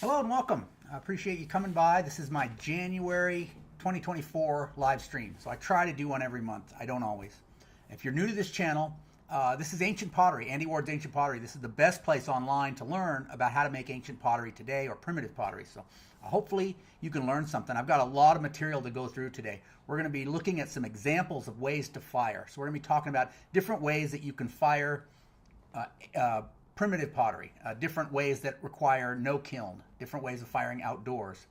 Hello and welcome. I appreciate you coming by. This is my January 2024 live stream. So I try to do one every month. I don't always. If you're new to this channel, this is Ancient Pottery, Andy Ward's Ancient Pottery. This is the best place online to learn about how to make ancient pottery today or primitive pottery. So hopefully you can learn something. I've got a lot of material to go through today. We're going to be looking at some examples of ways to fire. So we're going to be talking about different ways that you can fire primitive pottery, different ways that require no kiln, different ways of firing outdoors.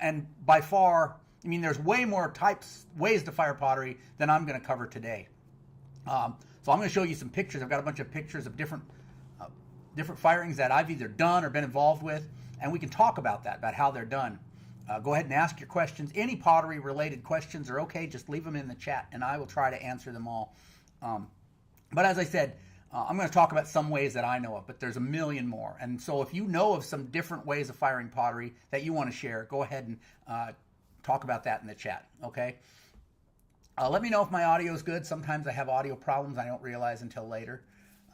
And by far, I mean, there's way more ways to fire pottery than I'm going to cover today. So I'm going to show you some pictures. I've got a bunch of pictures of different firings that I've either done or been involved with, and we can talk about that, about how they're done. Go ahead and ask your questions. Any pottery related questions are okay. Just leave them in the chat and I will try to answer them all. But as I said, I'm going to talk about some ways that I know of, but there's a million more. And so if you know of some different ways of firing pottery that you want to share, go ahead and talk about that in the chat, okay? Let me know if my audio is good. Sometimes I have audio problems I don't realize until later.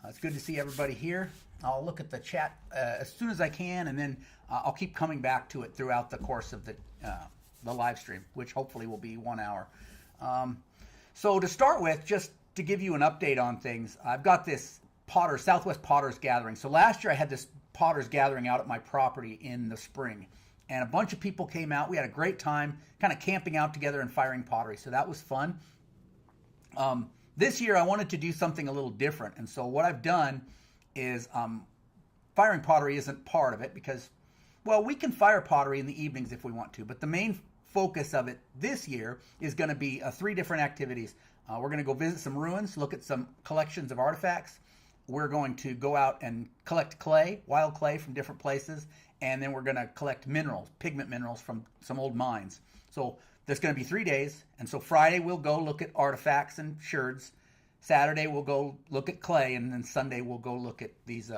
It's good to see everybody here. I'll look at the chat as soon as I can, and then I'll keep coming back to it throughout the course of the live stream, which hopefully will be 1 hour. So to start with, just to give you an update on things, I've got this Southwest Potters Gathering. So last year I had this Potters Gathering out at my property in the spring, and a bunch of people came out. We had a great time kind of camping out together and firing pottery, so that was fun. This year I wanted to do something a little different, and so what I've done is firing pottery isn't part of it because, well, we can fire pottery in the evenings if we want to, but the main focus of it this year is going to be 3 different activities. We're going to go visit some ruins, look at some collections of artifacts. We're going to go out and collect clay, wild clay from different places, and then we're going to collect minerals, pigment minerals from some old mines. So there's going to be 3 days, and so Friday we'll go look at artifacts and sherds. Saturday we'll go look at clay, and then Sunday we'll go look at these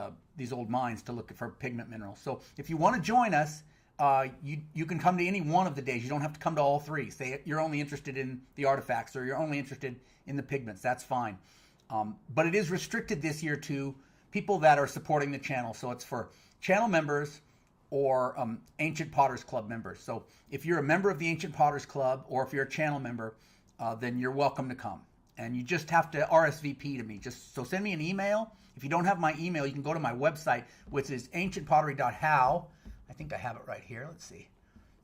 old mines to look for pigment minerals. So if you want to join us, you can come to any one of the days. You don't have to come to all 3. Say you're only interested in the artifacts or you're only interested in the pigments. That's fine. But it is restricted this year to people that are supporting the channel. So it's for channel members or Ancient Potters Club members. So if you're a member of the Ancient Potters Club or if you're a channel member, then you're welcome to come. And you just have to RSVP to me. So send me an email. If you don't have my email, you can go to my website, which is ancientpottery.how. I think I have it right here. Let's see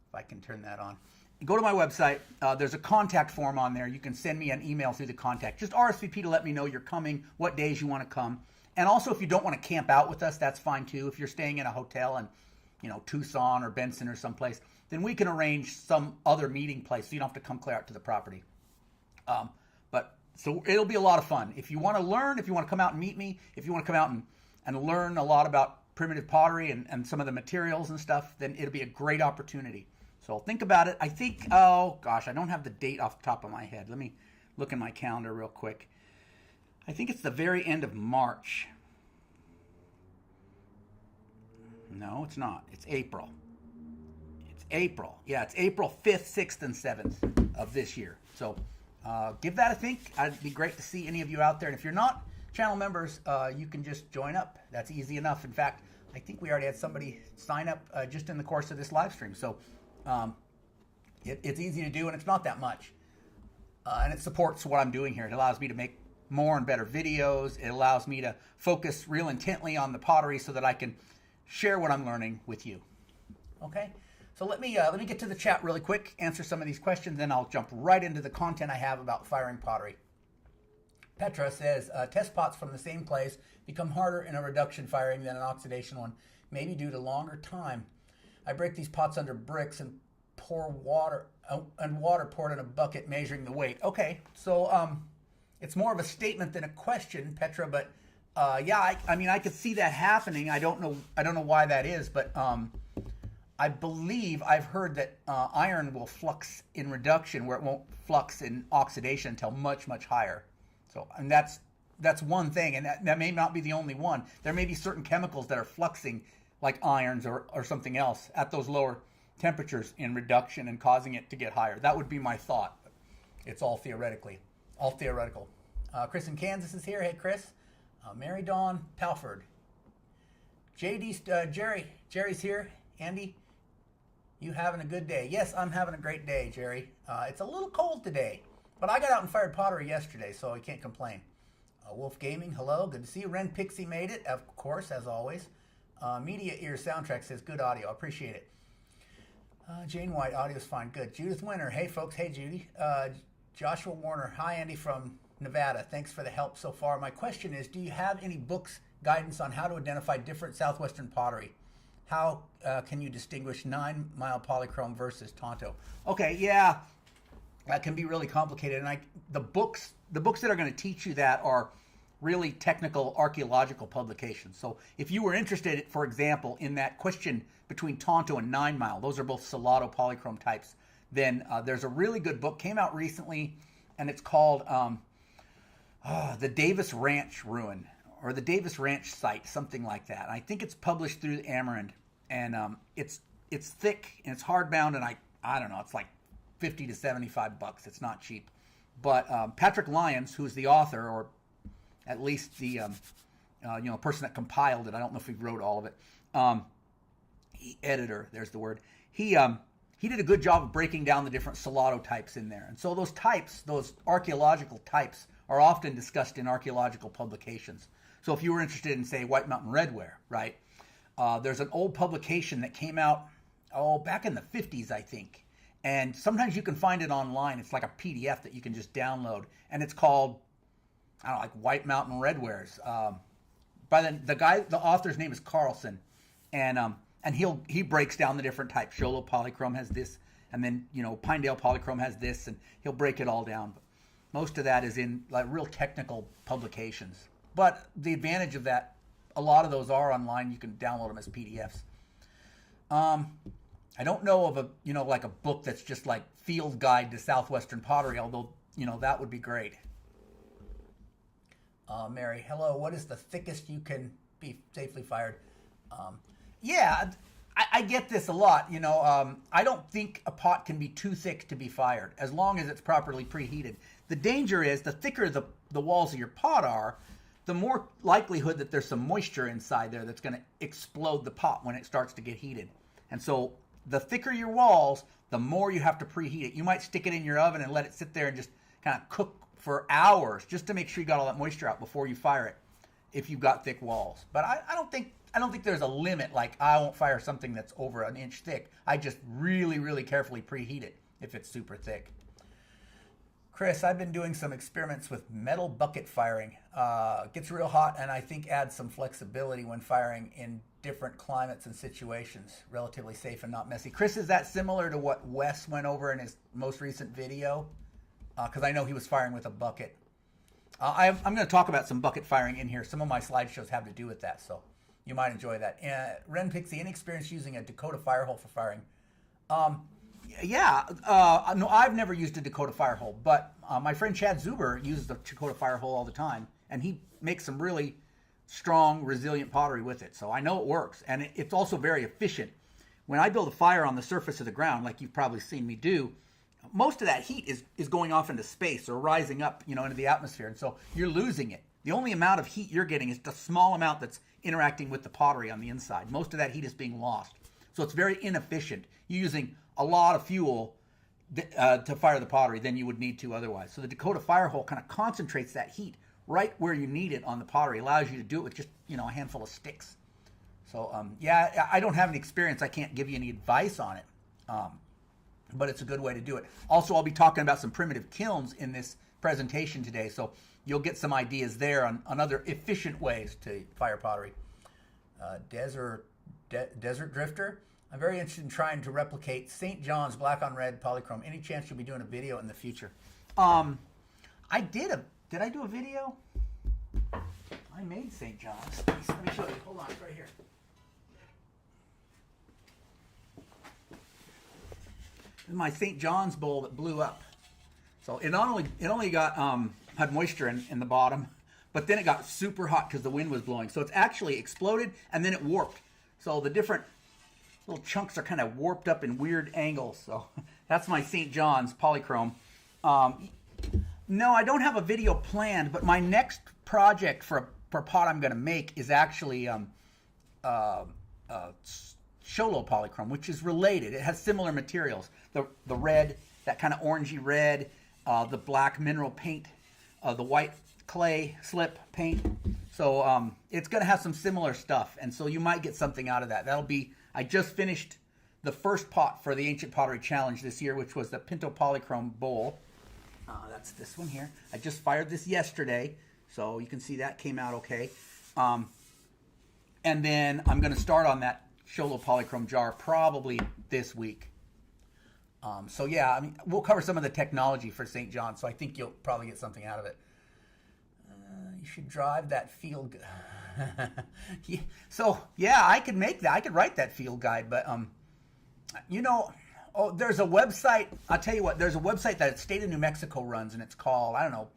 if I can turn that on. Go to my website. There's a contact form on there. You can send me an email through the contact. Just RSVP to let me know you're coming, what days you want to come. And also, if you don't want to camp out with us, that's fine too. If you're staying in a hotel in, Tucson or Benson or someplace, then we can arrange some other meeting place so you don't have to come clear out to the property. So it'll be a lot of fun. If you want to learn, if you want to come out and meet me, if you want to come out and learn a lot about primitive pottery and some of the materials and stuff, then it'll be a great opportunity. So think about it. I think, oh gosh, I don't have the date off the top of my head. Let me look in my calendar real quick. I think it's the very end of March. No, it's not. It's April. It's April. Yeah, it's April 5th, 6th, and 7th of this year. So give that a think. It'd be great to see any of you out there. And if you're not channel members, you can just join up. That's easy enough. In fact, I think we already had somebody sign up just in the course of this live stream. So it's easy to do, and it's not that much. And it supports what I'm doing here. It allows me to make more and better videos. It allows me to focus real intently on the pottery so that I can share what I'm learning with you. Okay? So let me get to the chat really quick, answer some of these questions, then I'll jump right into the content I have about firing pottery. Petra says, test pots from the same place become harder in a reduction firing than an oxidation one, maybe due to longer time. I break these pots under bricks and pour water poured in a bucket measuring the weight. Okay, so it's more of a statement than a question, Petra, but yeah, I mean, I could see that happening. I don't know why that is, but I believe I've heard that iron will flux in reduction where it won't flux in oxidation until much, much higher. So, and that's one thing, and that may not be the only one. There may be certain chemicals that are fluxing, like irons or something else, at those lower temperatures in reduction and causing it to get higher. That would be my thought. It's all theoretical. Chris in Kansas is here. Hey, Chris. Mary Dawn Palford. Jerry's here Andy, you having a good day? Yes, I'm having a great day, Jerry. It's a little cold today, but I got out and fired pottery yesterday, so I can't complain. Wolf Gaming, hello. Good to see you. Ren Pixie made it, of course, as always. Media Ear Soundtrack says good audio. I appreciate it. Jane White, audio's fine. Good. Judith Winter, hey folks. Hey Judy. Joshua Warner, hi Andy from Nevada. Thanks for the help so far. My question is, do you have any books, guidance on how to identify different Southwestern pottery? How can you distinguish 9 Mile polychrome versus Tonto? Okay, yeah, that can be really complicated. And the books that are going to teach you that are really technical archaeological publications. So if you were interested, for example, in that question between Tonto and 9 Mile, those are both Salado polychrome types, then there's a really good book, came out recently, and it's called The Davis Ranch Ruin, or The Davis Ranch Site, something like that. And I think it's published through Amaranth, and it's thick, and it's hardbound, and I don't know, it's like $50 to $75. It's not cheap. But Patrick Lyons, who's the author, or at least the person that compiled it, I don't know if he wrote all of it, editor, there's the word, he did a good job of breaking down the different Salado types in there. And so those types, those archaeological types, are often discussed in archaeological publications. So if you were interested in, say, White Mountain Redware, right, there's an old publication that came out, back in the 50s, I think. And sometimes you can find it online. It's like a PDF that you can just download. And it's called, I don't know, like White Mountain Redwares. The author's name is Carlson. And he breaks down the different types. Sholo polychrome has this, and then Pinedale polychrome has this, and he'll break it all down. But most of that is in like real technical publications. But the advantage of that, a lot of those are online. You can download them as PDFs. I don't know of like a book that's just like field guide to Southwestern pottery, although that would be great. Mary, hello. What is the thickest you can be safely fired? Yeah, I get this a lot. I don't think a pot can be too thick to be fired, as long as it's properly preheated. The danger is the thicker the walls of your pot are, the more likelihood that there's some moisture inside there that's going to explode the pot when it starts to get heated. And so the thicker your walls, the more you have to preheat it. You might stick it in your oven and let it sit there and just kind of cook for hours just to make sure you got all that moisture out before you fire it, if you've got thick walls. But I don't think there's a limit, like I won't fire something that's over an inch thick. I just really, really carefully preheat it if it's super thick. Chris, I've been doing some experiments with metal bucket firing. It gets real hot, and I think adds some flexibility when firing in different climates and situations. Relatively safe and not messy. Chris, is that similar to what Wes went over in his most recent video? Because I know he was firing with a bucket. I'm going to talk about some bucket firing in here. Some of my slideshows have to do with that, so you might enjoy that. Ren Pixie, any experience using a Dakota firehole for firing? No, I've never used a Dakota firehole, but my friend Chad Zuber uses the Dakota firehole all the time, and he makes some really strong, resilient pottery with it. So I know it works, and it's also very efficient. When I build a fire on the surface of the ground, like you've probably seen me do, most of that heat is going off into space or rising up, into the atmosphere, and so you're losing it. The only amount of heat you're getting is the small amount that's interacting with the pottery on the inside. Most of that heat is being lost. So it's very inefficient. You're using a lot of fuel to fire the pottery than you would need to otherwise. So the Dakota firehole kind of concentrates that heat right where you need it on the pottery. Allows you to do it with just, a handful of sticks. So, I don't have any experience. I can't give you any advice on it. But it's a good way to do it. Also, I'll be talking about some primitive kilns in this presentation today. So you'll get some ideas there on other efficient ways to fire pottery. Desert Drifter. I'm very interested in trying to replicate St. John's black on red polychrome. Any chance you'll be doing a video in the future? Did I do a video? I made St. John's. Let me show you. Hold on, it's right here. This is my St. John's bowl that blew up. So it only got had moisture in the bottom, but then it got super hot because the wind was blowing. So it's actually exploded and then it warped. So the different little chunks are kind of warped up in weird angles. So that's my St. John's polychrome. No, I don't have a video planned, but my next project for a pot I'm going to make is actually showing Sholo polychrome, which is related. It has similar materials. The red, that kind of orangey red, the black mineral paint, the white clay slip paint. So it's going to have some similar stuff, and so you might get something out of that. That'll be, I just finished the first pot for the Ancient Pottery Challenge this year, which was the Pinto Polychrome bowl. That's this one here. I just fired this yesterday, so you can see that came out okay. And then I'm going to start on that Sholo polychrome jar probably this week. So yeah, I mean, we'll cover some of the technology for St. John, so I think you'll probably get something out of it. You should drive that field. So yeah, I could make that. I could write that field guide, but you know, oh, there's a website. I'll tell you what. There's a website that the state of New Mexico runs, and it's called, I don't know,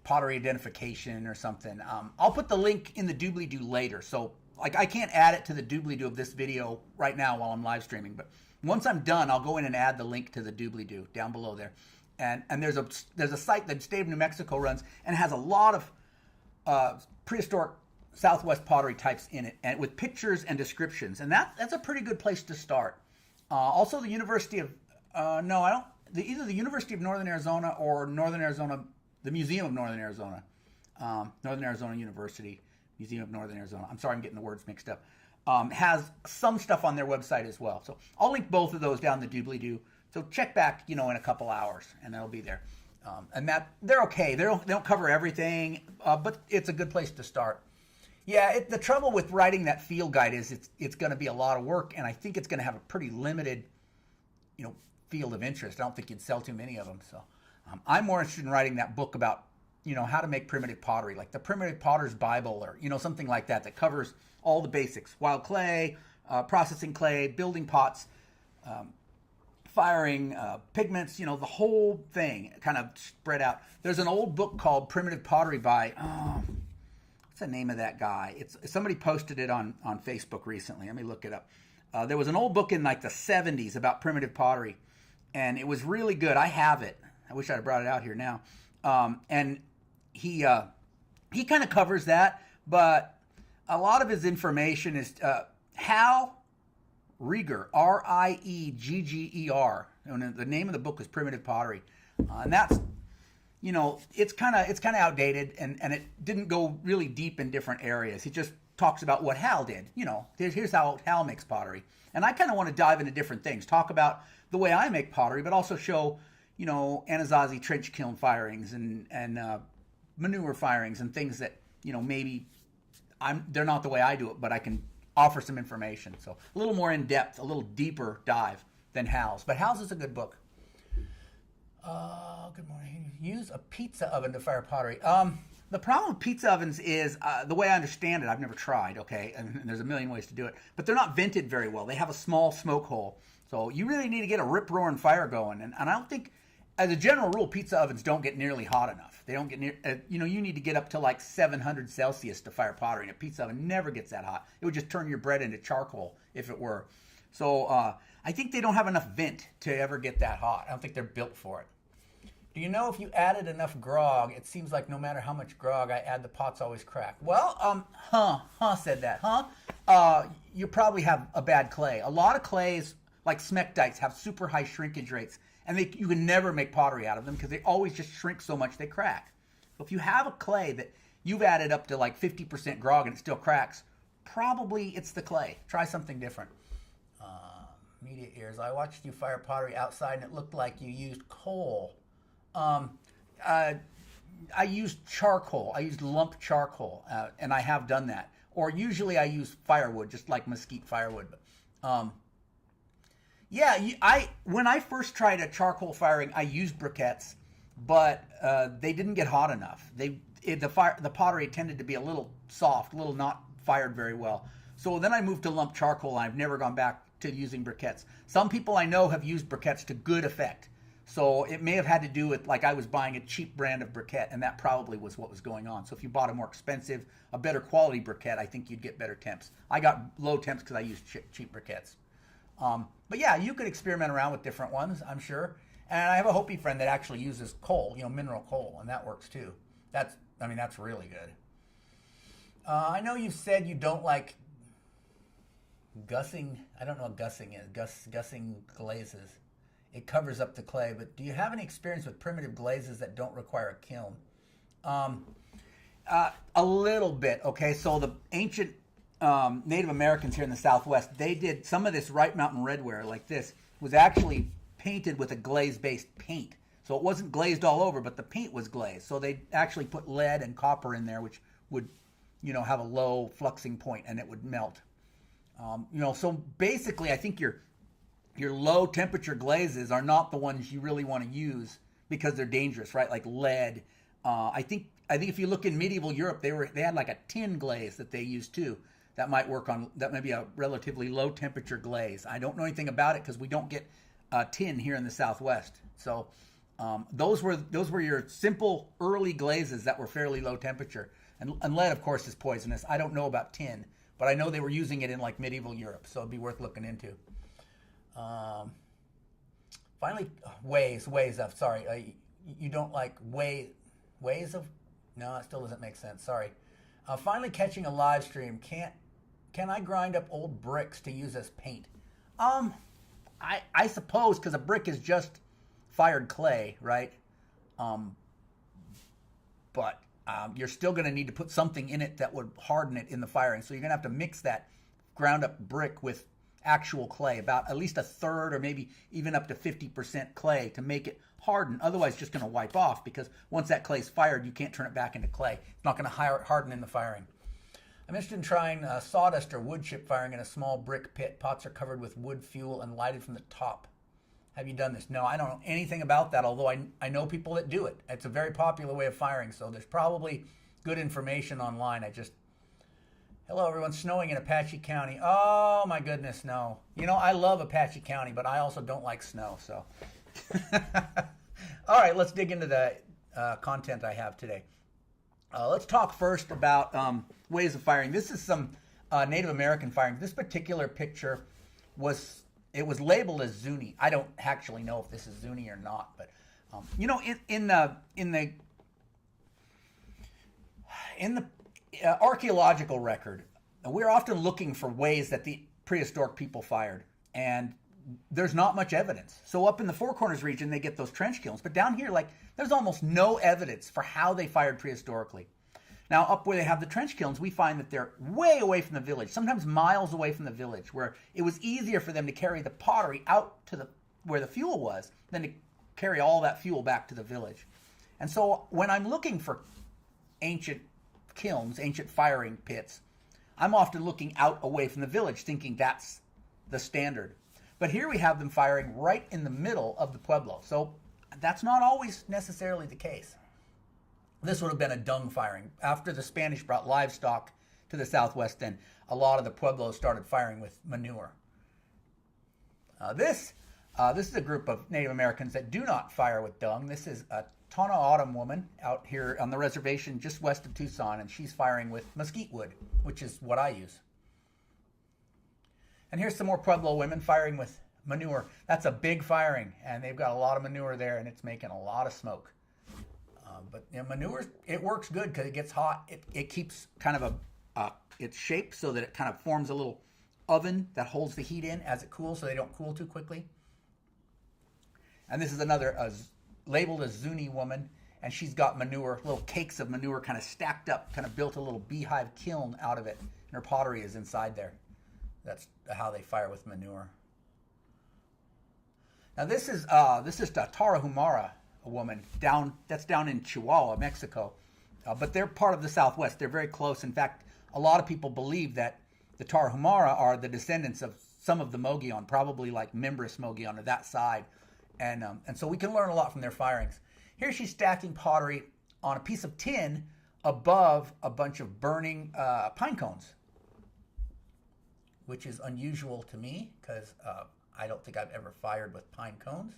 Pottery Identification or something. I'll put the link in the doobly-doo later. So like, I can't add it to the doobly-doo of this video right now while I'm live streaming, but once I'm done, I'll go in and add the link to the doobly-doo down below there. And there's a site that the state of New Mexico runs and has a lot of prehistoric Southwest pottery types in it, and with pictures and descriptions, and that's a pretty good place to start. Also, the University of either the University of Northern Arizona or Northern Arizona, the Museum of Northern Arizona, Northern Arizona University, Museum of Northern Arizona. I'm sorry, I'm getting the words mixed up. Has some stuff on their website as well. So I'll link both of those down the doobly-doo. So check back, in a couple hours, and that'll be there. And that they're okay. They don't cover everything, but it's a good place to start. Yeah, the trouble with writing that field guide is it's going to be a lot of work, and I think it's going to have a pretty limited, field of interest. I don't think you'd sell too many of them. So I'm more interested in writing that book about, how to make primitive pottery, like the Primitive Potter's Bible, or something like that covers all the basics: wild clay, processing clay, building pots, firing, pigments, the whole thing kind of spread out. There's an old book called Primitive Pottery by, what's the name of that guy? Somebody posted it on Facebook recently. Let me look it up. There was an old book in like the 70s about primitive pottery, and it was really good. I have it. I wish I'd have brought it out here now. And he kind of covers that, but a lot of his information is Hal Rieger, Riegger. And the name of the book is Primitive Pottery, and that's, it's kind of outdated, and it didn't go really deep in different areas. He just talks about what Hal did. Here's how Hal makes pottery, and I kind of want to dive into different things, talk about the way I make pottery, but also show Anasazi trench kiln firings and manure firings and things that maybe they're not the way I do it, but I can offer some information. So a little more in depth, a little deeper dive than Hal's. But Hal's is a good book. Good morning. Use a pizza oven to fire pottery. The problem with pizza ovens is, the way I understand it, I've never tried, okay, and there's a million ways to do it, but they're not vented very well. They have a small smoke hole. So you really need to get a rip-roaring fire going. And I don't think, as a general rule, pizza ovens don't get nearly hot enough. They don't get near, you need to get up to like 700 Celsius to fire pottery. And a pizza oven never gets that hot. It would just turn your bread into charcoal if it were. So I think they don't have enough vent to ever get that hot. I don't think they're built for it. Do you know if you added enough grog? It seems like no matter how much grog I add, the pots always crack. Well, said that, you probably have a bad clay. A lot of clays, like smectites, have super high shrinkage rates, and you can never make pottery out of them because they always just shrink so much they crack. So if you have a clay that you've added up to like 50% grog and it still cracks, probably it's the clay. Try something different. Media ears. I watched you fire pottery outside and it looked like you used coal. I used charcoal. I used lump charcoal, and I have done that. Or usually I use firewood, just like mesquite firewood. But, when I first tried a charcoal firing, I used briquettes, but they didn't get hot enough. The pottery tended to be a little soft, a little not fired very well. So then I moved to lump charcoal, and I've never gone back to using briquettes. Some people I know have used briquettes to good effect. So it may have had to do with, like, I was buying a cheap brand of briquette, and that probably was what was going on. So if you bought a more expensive, a better quality briquette, I think you'd get better temps. I got low temps because I used cheap briquettes. But yeah, you could experiment around with different ones, I'm sure. And I have a Hopi friend that actually uses coal, mineral coal, and that works too. That's really good. I know you said you don't like Gussing, I don't know what gussing is. Gussing glazes. It covers up the clay, but do you have any experience with primitive glazes that don't require a kiln? A little bit, okay? So the ancient Native Americans here in the Southwest, they did some of this Right Mountain redware like this was actually painted with a glaze-based paint. So it wasn't glazed all over, but the paint was glazed. So they actually put lead and copper in there, which would, have a low fluxing point, and it would melt. So basically, I think your low temperature glazes are not the ones you really want to use because they're dangerous, right? Like lead. I think if you look in medieval Europe, they had like a tin glaze that they used too. That might work on, that may be a relatively low temperature glaze. I don't know anything about it because we don't get tin here in the Southwest. So those were your simple early glazes that were fairly low temperature. And lead, of course, is poisonous. I don't know about tin, but I know they were using it in like medieval Europe, so it'd be worth looking into. Finally, ways of, sorry, you don't like ways of, no, it still doesn't make sense, sorry. Finally catching a live stream, can I grind up old bricks to use as paint? I suppose, because a brick is just fired clay, right? But you're still going to need to put something in it that would harden it in the firing. So you're going to have to mix that ground up brick with actual clay, about at least a third or maybe even up to 50% clay to make it harden. Otherwise, it's just going to wipe off because once that clay is fired, you can't turn it back into clay. It's not going to harden in the firing. I'm interested in trying sawdust or wood chip firing in a small brick pit. Pots are covered with wood fuel and lighted from the top. Have you done this? No, I don't know anything about that, although I know people that do it. It's a very popular way of firing, so there's probably good information online. Hello everyone, snowing in Apache County. Oh my goodness, no. I love Apache County, but I also don't like snow, so. All right, let's dig into the content I have today. Let's talk first about ways of firing. This is some Native American firing. This particular picture was labeled as Zuni. I don't actually know if this is Zuni or not, but in the archaeological record, we're often looking for ways that the prehistoric people fired, and there's not much evidence. So up in the Four Corners region, they get those trench kilns, but down here, there's almost no evidence for how they fired prehistorically. Now, up where they have the trench kilns, we find that they're way away from the village, sometimes miles away from the village, where it was easier for them to carry the pottery out to where the fuel was than to carry all that fuel back to the village. And so when I'm looking for ancient kilns, ancient firing pits, I'm often looking out away from the village, thinking that's the standard. But here we have them firing right in the middle of the pueblo. So that's not always necessarily the case. This would have been a dung firing. After the Spanish brought livestock to the Southwest, then a lot of the pueblos started firing with manure. This is a group of Native Americans that do not fire with dung. This is a Tana Autumn woman out here on the reservation just west of Tucson, and she's firing with mesquite wood, which is what I use. And here's some more Pueblo women firing with manure. That's a big firing, and they've got a lot of manure there, and it's making a lot of smoke. But manure, it works good because it gets hot. It keeps kind of its shape so that it kind of forms a little oven that holds the heat in as it cools, so they don't cool too quickly. And this is another labeled as Zuni woman, and she's got manure, little cakes of manure kind of stacked up, kind of built a little beehive kiln out of it, and her pottery is inside there. That's how they fire with manure. Now this is the Tarahumara, a woman that's down in Chihuahua, Mexico, but they're part of the Southwest. They're very close. In fact, a lot of people believe that the Tarahumara are the descendants of some of the Mogollon, probably like Mimbres Mogollon or that side, and so we can learn a lot from their firings. Here she's stacking pottery on a piece of tin above a bunch of burning pine cones, which is unusual to me because I don't think I've ever fired with pine cones.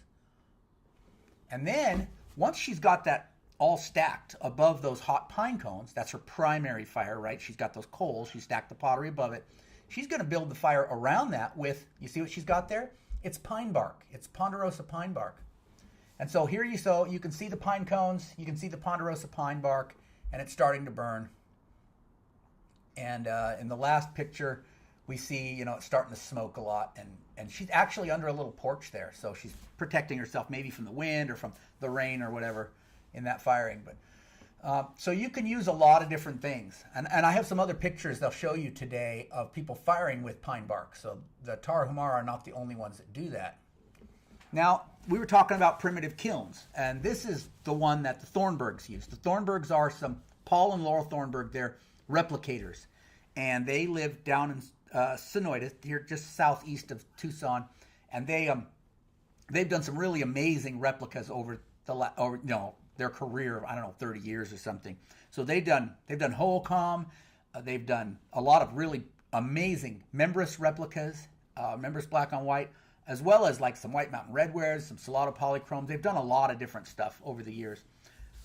And then, once she's got that all stacked above those hot pine cones, that's her primary fire, right? She's got those coals, she stacked the pottery above it. She's going to build the fire around that with, you see what she's got there? It's pine bark. It's ponderosa pine bark. And so here you can see the pine cones, you can see the ponderosa pine bark, and it's starting to burn. And in the last picture, we see, you know, it's starting to smoke a lot, and she's actually under a little porch there, so she's protecting herself maybe from the wind or from the rain or whatever in that firing. But so you can use a lot of different things, and I have some other pictures they'll show you today of people firing with pine bark. So the Tarahumara are not the only ones that do that. Now, we were talking about primitive kilns, and this is the one that the Thornburgs use. The Thornburgs are some Paul and Laurel Thornburg. They're replicators, and they live down in Sonoyta, here just southeast of Tucson, and they've done some really amazing replicas over their career of, I don't know, 30 years or something. So they've done Holcomb, they've done a lot of really amazing membranous replicas, membranous black on white, as well as like some White Mountain Redwares, some Salado polychromes. They've done a lot of different stuff over the years,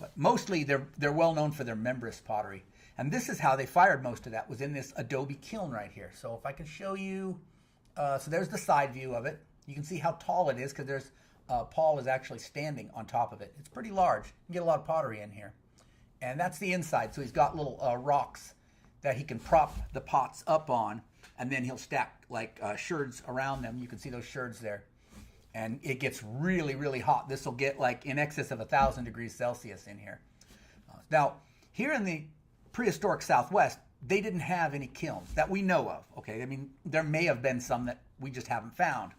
but mostly they're well known for their membranous pottery. And this is how they fired most of that, was in this adobe kiln right here. So if I can show you, so there's the side view of it. You can see how tall it is, because there's Paul is actually standing on top of it. It's pretty large. You can get a lot of pottery in here. And that's the inside. So he's got little rocks that he can prop the pots up on, and then he'll stack like sherds around them. You can see those sherds there. And it gets really, really hot. This will get like in excess of 1,000 degrees Celsius in here. Now, here in the prehistoric Southwest, they didn't have any kilns that we know of. Okay, I mean, there may have been some that we just haven't found.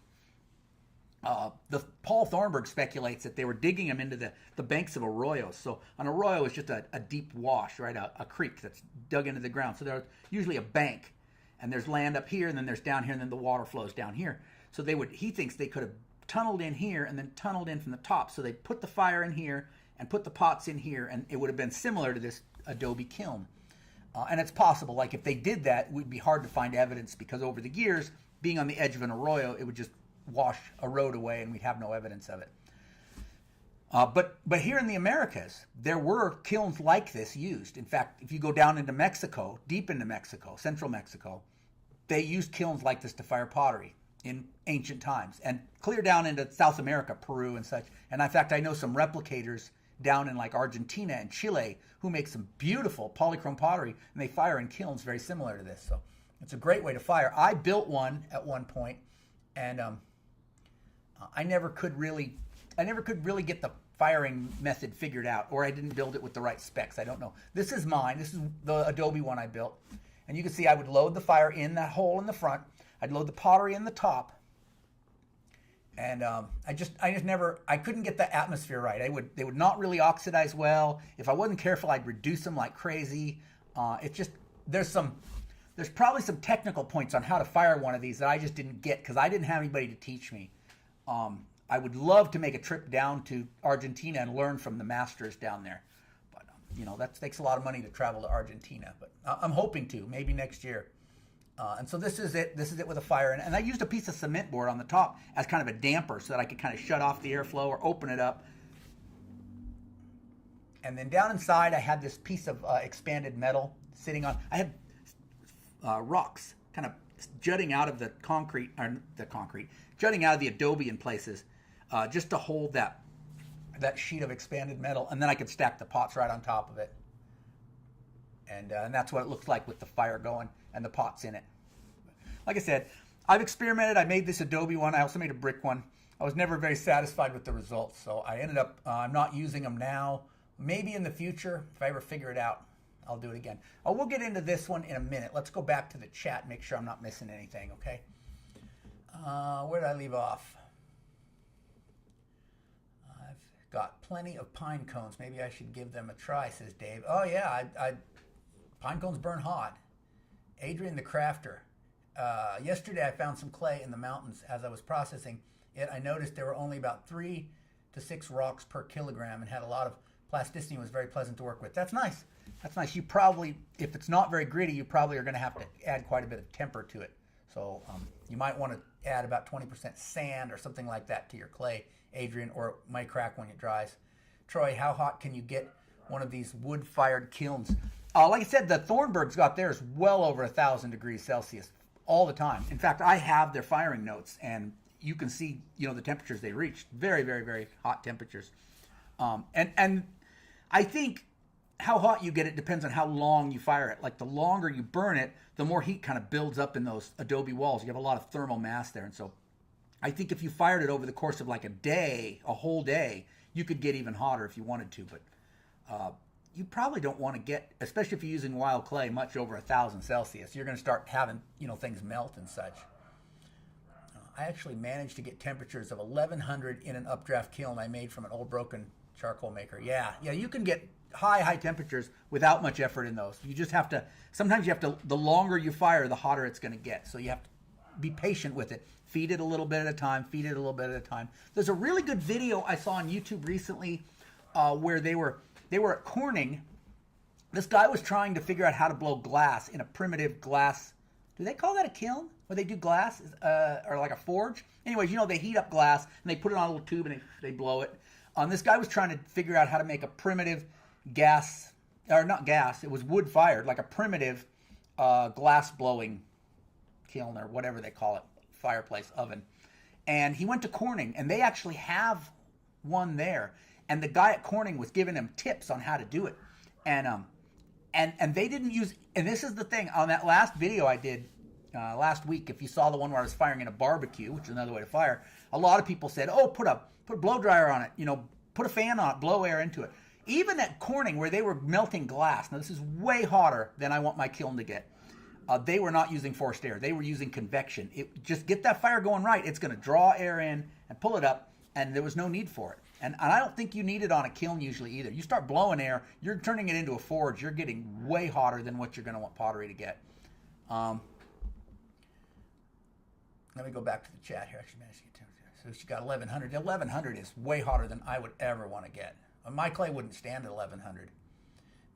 The Paul Thornburg speculates that they were digging them into the banks of arroyos. So an arroyo is just a deep wash, right? A creek that's dug into the ground. So there's usually a bank, and there's land up here, and then there's down here, and then the water flows down here. So he thinks they could have tunneled in here and then tunneled in from the top. So they put the fire in here and put the pots in here, and it would have been similar to this adobe kiln. And it's possible, like if they did that, it would be hard to find evidence, because over the years, being on the edge of an arroyo, it would just wash a road away and we'd have no evidence of it. But here in the Americas, there were kilns like this used. In fact, if you go down into Mexico, deep into Mexico, central Mexico, they used kilns like this to fire pottery in ancient times, and clear down into South America, Peru and such. And in fact, I know some replicators down in like Argentina and Chile who make some beautiful polychrome pottery, and they fire in kilns very similar to this. So it's a great way to fire. I built one at one point, and I never could really get the firing method figured out, or I didn't build it with the right specs. I don't know. This is mine. This is the Adobe one I built, and you can see I would load the fire in that hole in the front. I'd load the pottery in the top, and I couldn't get the atmosphere right. They would not really oxidize well. If I wasn't careful, I'd reduce them like crazy. There's probably some technical points on how to fire one of these that I just didn't get, because I didn't have anybody to teach me. I would love to make a trip down to Argentina and learn from the masters down there, but that takes a lot of money to travel to Argentina. But I'm hoping to, maybe next year. And so this is it. This is it with a fire. And I used a piece of cement board on the top as kind of a damper, so that I could kind of shut off the airflow or open it up. And then down inside, I had this piece of expanded metal sitting on. I had rocks kind of jutting out of the concrete, jutting out of the adobe in places, just to hold that sheet of expanded metal. And then I could stack the pots right on top of it. And that's what it looks like with the fire going and the pots in it. Like I said, I've experimented. I made this adobe one. I also made a brick one. I was never very satisfied with the results, so I ended up I'm not using them now. Maybe in the future, if I ever figure it out, I'll do it again. We'll get into this one in a minute. Let's go back to the chat, make sure I'm not missing anything, okay? Where did I leave off? I've got plenty of pine cones. Maybe I should give them a try, says Dave. Oh, yeah, pine cones burn hot. Adrian the Crafter. Yesterday I found some clay in the mountains. As I was processing it, I noticed there were only about 3 to 6 rocks per kilogram and had a lot of plasticity and was very pleasant to work with. That's nice. That's nice. You probably, if it's not very gritty, you probably are going to have to add quite a bit of temper to it. So you might want to add about 20% sand or something like that to your clay, Adrian, or it might crack when it dries. Troy, how hot can you get one of these wood-fired kilns? Like I said, the Thornburgs got theirs well over 1,000 degrees Celsius all the time. In fact, I have their firing notes, and you can see, the temperatures they reached. Very, very, very hot temperatures. And I think how hot you get it depends on how long you fire it. Like the longer you burn it, the more heat kind of builds up in those adobe walls. You have a lot of thermal mass there. And so I think if you fired it over the course of like a day, a whole day, you could get even hotter if you wanted to. But you probably don't want to get, especially if you're using wild clay, much over 1,000 Celsius. You're going to start having, things melt and such. I actually managed to get temperatures of 1,100 in an updraft kiln I made from an old broken charcoal maker. Yeah, you can get high temperatures without much effort in those. You just have to, sometimes you have to, the longer you fire, the hotter it's going to get. So you have to be patient with it. Feed it a little bit at a time, feed it a little bit at a time. There's a really good video I saw on YouTube recently where they were at Corning. This guy was trying to figure out how to blow glass in a primitive glass. Do they call that a kiln? Where they do glass? Or like a forge? Anyways, they heat up glass and they put it on a little tube and they blow it. This guy was trying to figure out how to make a primitive gas, or not gas, it was wood fired, like a primitive glass blowing kiln or whatever they call it, fireplace, oven. And he went to Corning and they actually have one there. And the guy at Corning was giving him tips on how to do it. And they didn't use, and this is the thing, on that last video I did last week, if you saw the one where I was firing in a barbecue, which is another way to fire, a lot of people said, oh, put a blow dryer on it, put a fan on it, blow air into it. Even at Corning, where they were melting glass, now this is way hotter than I want my kiln to get, they were not using forced air. They were using convection. Just get that fire going right. It's going to draw air in and pull it up, and there was no need for it. And I don't think you need it on a kiln usually either. You start blowing air, you're turning it into a forge. You're getting way hotter than what you're going to want pottery to get. Let me go back to the chat here. Actually managed to get temperature. So she got 1,100. 1,100 is way hotter than I would ever want to get. My clay wouldn't stand at 1,100.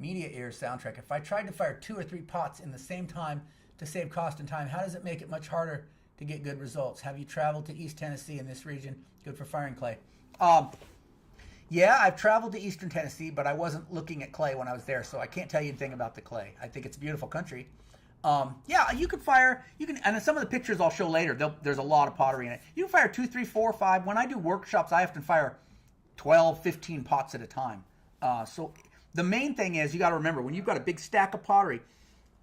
Media Ear soundtrack. If I tried to fire 2 or 3 pots in the same time to save cost and time, how does it make it much harder to get good results? Have you traveled to East Tennessee in this region? Good for firing clay. Yeah, I've traveled to Eastern Tennessee, but I wasn't looking at clay when I was there, so I can't tell you anything about the clay. I think it's a beautiful country. Yeah, you could fire, and some of the pictures I'll show later, there's a lot of pottery in it. You can fire 2, 3, 4, 5. When I do workshops, I often fire 12, 15 pots at a time. So the main thing is, you got to remember, when you've got a big stack of pottery,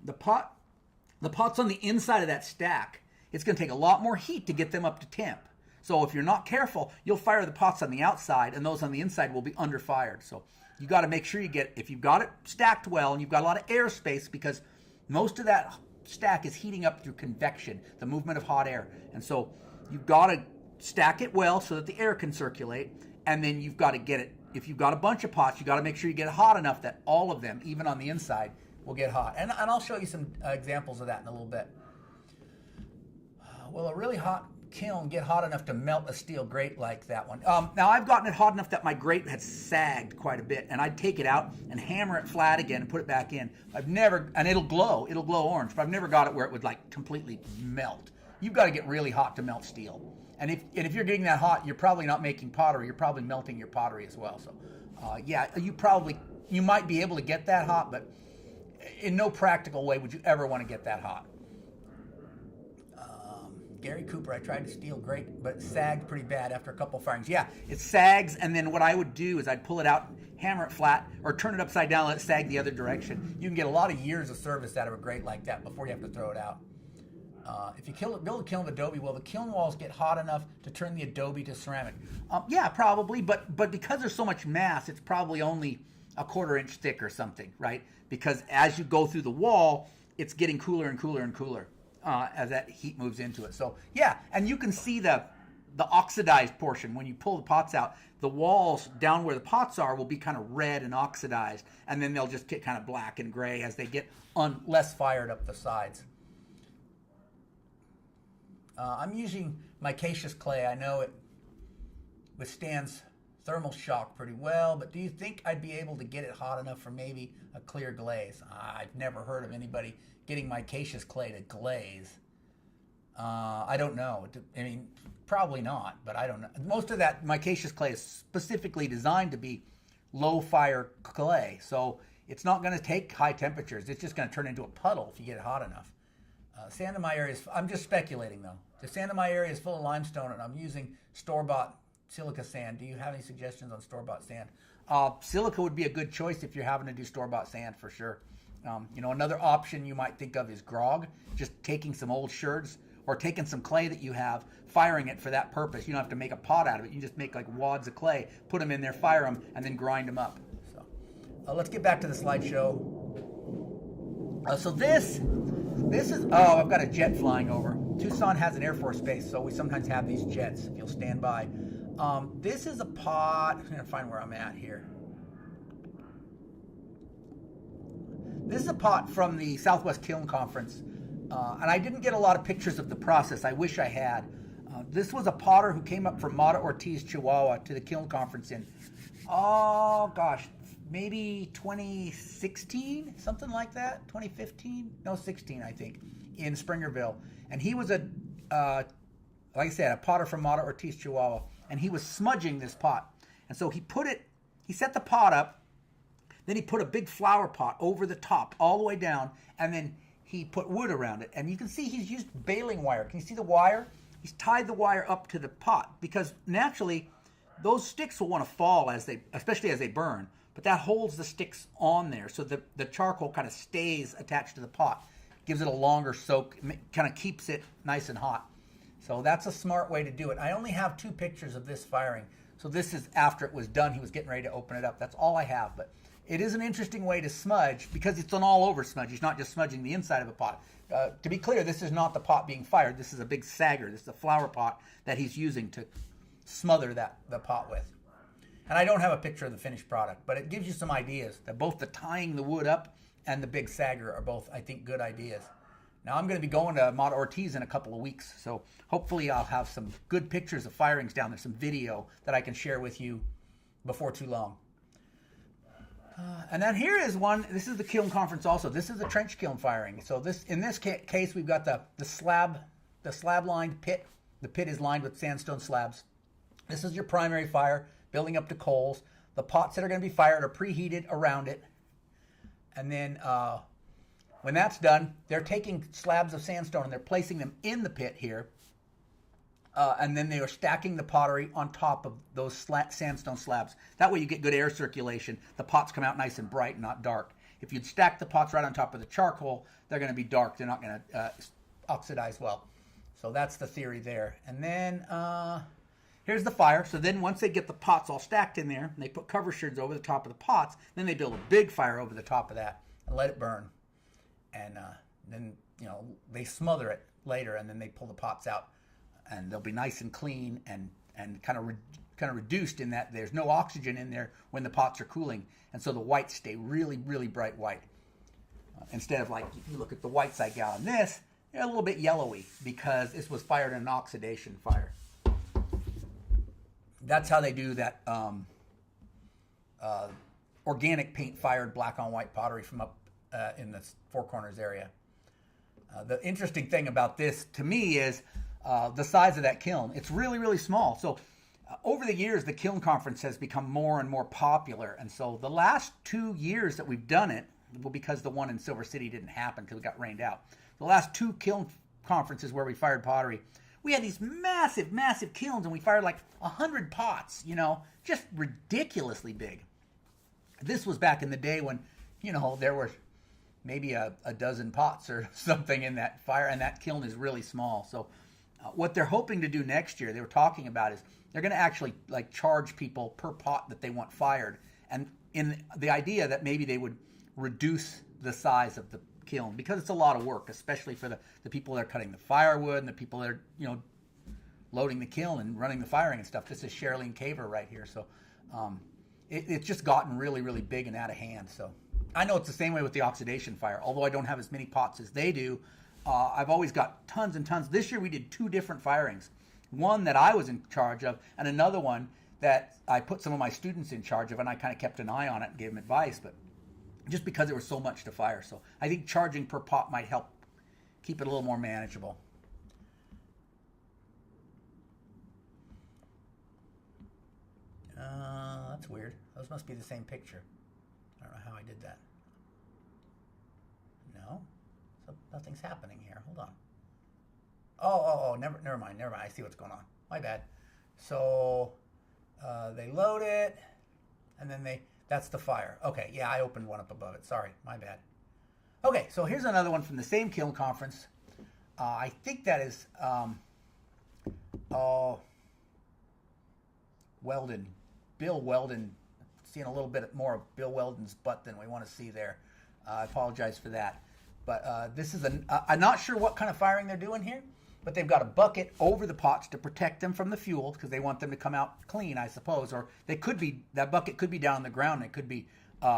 the pot's on the inside of that stack. It's going to take a lot more heat to get them up to temp. So if you're not careful, you'll fire the pots on the outside, and those on the inside will be under fired. So you got to make sure if you've got it stacked well, and you've got a lot of air space, because most of that stack is heating up through convection, the movement of hot air. And so you've got to stack it well so that the air can circulate, and then you've got to get it. If you've got a bunch of pots, you got to make sure you get it hot enough that all of them, even on the inside, will get hot. And I'll show you some examples of that in a little bit. Will a really hot kiln get hot enough to melt a steel grate like that one? Now I've gotten it hot enough that my grate had sagged quite a bit, and I'd take it out and hammer it flat again and put it back in. And it'll glow orange, but I've never got it where it would like completely melt. You've got to get really hot to melt steel. And if you're getting that hot, you're probably not making pottery, you're probably melting your pottery as well. So yeah, you might be able to get that hot, but in no practical way would you ever want to get that hot. Gary Cooper, I tried to steel grate, but it sagged pretty bad after a couple firings. Yeah, it sags, and then what I would do is I'd pull it out, hammer it flat, or turn it upside down, let it sag the other direction. You can get a lot of years of service out of a grate like that before you have to throw it out. If you build a kiln of adobe, will the kiln walls get hot enough to turn the adobe to ceramic? Yeah, probably, but because there's so much mass, it's probably only a 1/4 inch thick or something, right? Because as you go through the wall, it's getting cooler and cooler and cooler. As that heat moves into it. So yeah, and you can see the oxidized portion when you pull the pots out. The walls down where the pots are will be kind of red and oxidized, and then they'll just get kind of black and gray as they get less fired up the sides. I'm using micaceous clay. I know it withstands thermal shock pretty well, but do you think I'd be able to get it hot enough for maybe a clear glaze? I've never heard of anybody getting micaceous clay to glaze. I don't know. I mean, probably not, but I don't know. Most of that micaceous clay is specifically designed to be low fire clay, so it's not going to take high temperatures. It's just going to turn into a puddle if you get it hot enough. Sand in my area is, I'm just speculating though. The sand in my area is full of limestone, and I'm using store-bought silica sand. Do you have any suggestions on store-bought sand? Silica would be a good choice if you're having to do store-bought sand for sure. Another option you might think of is grog, just taking some old sherds or taking some clay that you have, firing it for that purpose. You don't have to make a pot out of it. You just make like wads of clay, put them in there, fire them, and then grind them up. So let's get back to the slideshow. So this is, I've got a jet flying over. Tucson has an Air Force base, so we sometimes have these jets, if you'll stand by. This is a pot. I'm going to find where I'm at here. This is a pot from the Southwest Kiln Conference, and I didn't get a lot of pictures of the process. I wish I had. This was a potter who came up from Mata Ortiz, Chihuahua, to the Kiln Conference in, maybe 2016, something like that. 2015? No, 16, I think, in Springerville. And he was like I said, a potter from Mata Ortiz, Chihuahua, and he was smudging this pot. And so he set the pot up. Then he put a big flower pot over the top, all the way down, and then he put wood around it. And you can see he's used baling wire. Can you see the wire? He's tied the wire up to the pot because naturally those sticks will want to fall especially as they burn. But that holds the sticks on there, so the charcoal kind of stays attached to the pot. Gives it a longer soak, kind of keeps it nice and hot. So that's a smart way to do it. I only have 2 pictures of this firing. So this is after it was done. He was getting ready to open it up. That's all I have, but it is an interesting way to smudge because it's an all-over smudge. He's not just smudging the inside of a pot. To be clear, this is not the pot being fired. This is a big sagger. This is a flower pot that he's using to smother the pot with. And I don't have a picture of the finished product, but it gives you some ideas that both the tying the wood up and the big sagger are both, I think, good ideas. Now I'm going to be going to Mata Ortiz in a couple of weeks, so hopefully I'll have some good pictures of firings down there, some video that I can share with you before too long. And then here is one. This is the kiln conference also. This is the trench kiln firing. So in this case, we've got the slab-lined pit. The pit is lined with sandstone slabs. This is your primary fire, building up to coals. The pots that are going to be fired are preheated around it. And then when that's done, they're taking slabs of sandstone and they're placing them in the pit here. And then they are stacking the pottery on top of those sandstone slabs. That way you get good air circulation. The pots come out nice and bright and not dark. If you'd stack the pots right on top of the charcoal, they're going to be dark. They're not going to oxidize well. So that's the theory there. And then here's the fire. So then once they get the pots all stacked in there, and they put cover sherds over the top of the pots, then they build a big fire over the top of that and let it burn. And then they smother it later, and then they pull the pots out. And they'll be nice and clean and kind of reduced in that there's no oxygen in there when the pots are cooling, and so the whites stay really, really bright white. Instead of like, if you look at the whites I got on this, they're a little bit yellowy because this was fired in an oxidation fire. That's how they do that organic paint fired black on white pottery from up in the Four Corners area. The interesting thing about this to me is the size of that kiln. It's really, really small. So over the years, the kiln conference has become more and more popular. And so the last 2 years that we've done it, well, because the one in Silver City didn't happen because it got rained out. The last 2 kiln conferences where we fired pottery, we had these massive, massive kilns, and we fired like 100 pots, just ridiculously big. This was back in the day when, there were maybe a dozen pots or something in that fire, and that kiln is really small. So what they're hoping to do next year, they were talking about, is they're going to actually like charge people per pot that they want fired, and in the idea that maybe they would reduce the size of the kiln because it's a lot of work, especially for the people that are cutting the firewood and the people that are loading the kiln and running the firing and stuff. This is Sherilyn Caver right here, so it's just gotten really, really big and out of hand. So I know it's the same way with the oxidation fire, although I don't have as many pots as they do. I've always got tons and tons. This year we did 2 different firings. One that I was in charge of, and another one that I put some of my students in charge of, and I kind of kept an eye on it and gave them advice, but just because there was so much to fire. So I think charging per pot might help keep it a little more manageable. That's weird. Those must be the same picture. I don't know how I did that. No? So nothing's happening here. Hold on. Oh, never mind. I see what's going on. My bad. So they load it, and then that's the fire. Okay, yeah, I opened one up above it. Sorry, my bad. Okay, so here's another one from the same kiln conference. I think that is, Weldon, Bill Weldon. Seeing a little bit more of Bill Weldon's butt than we want to see there. I apologize for that. But this is I'm not sure what kind of firing they're doing here, but they've got a bucket over the pots to protect them from the fuel because they want them to come out clean, I suppose. Or that bucket could be down on the ground and it could be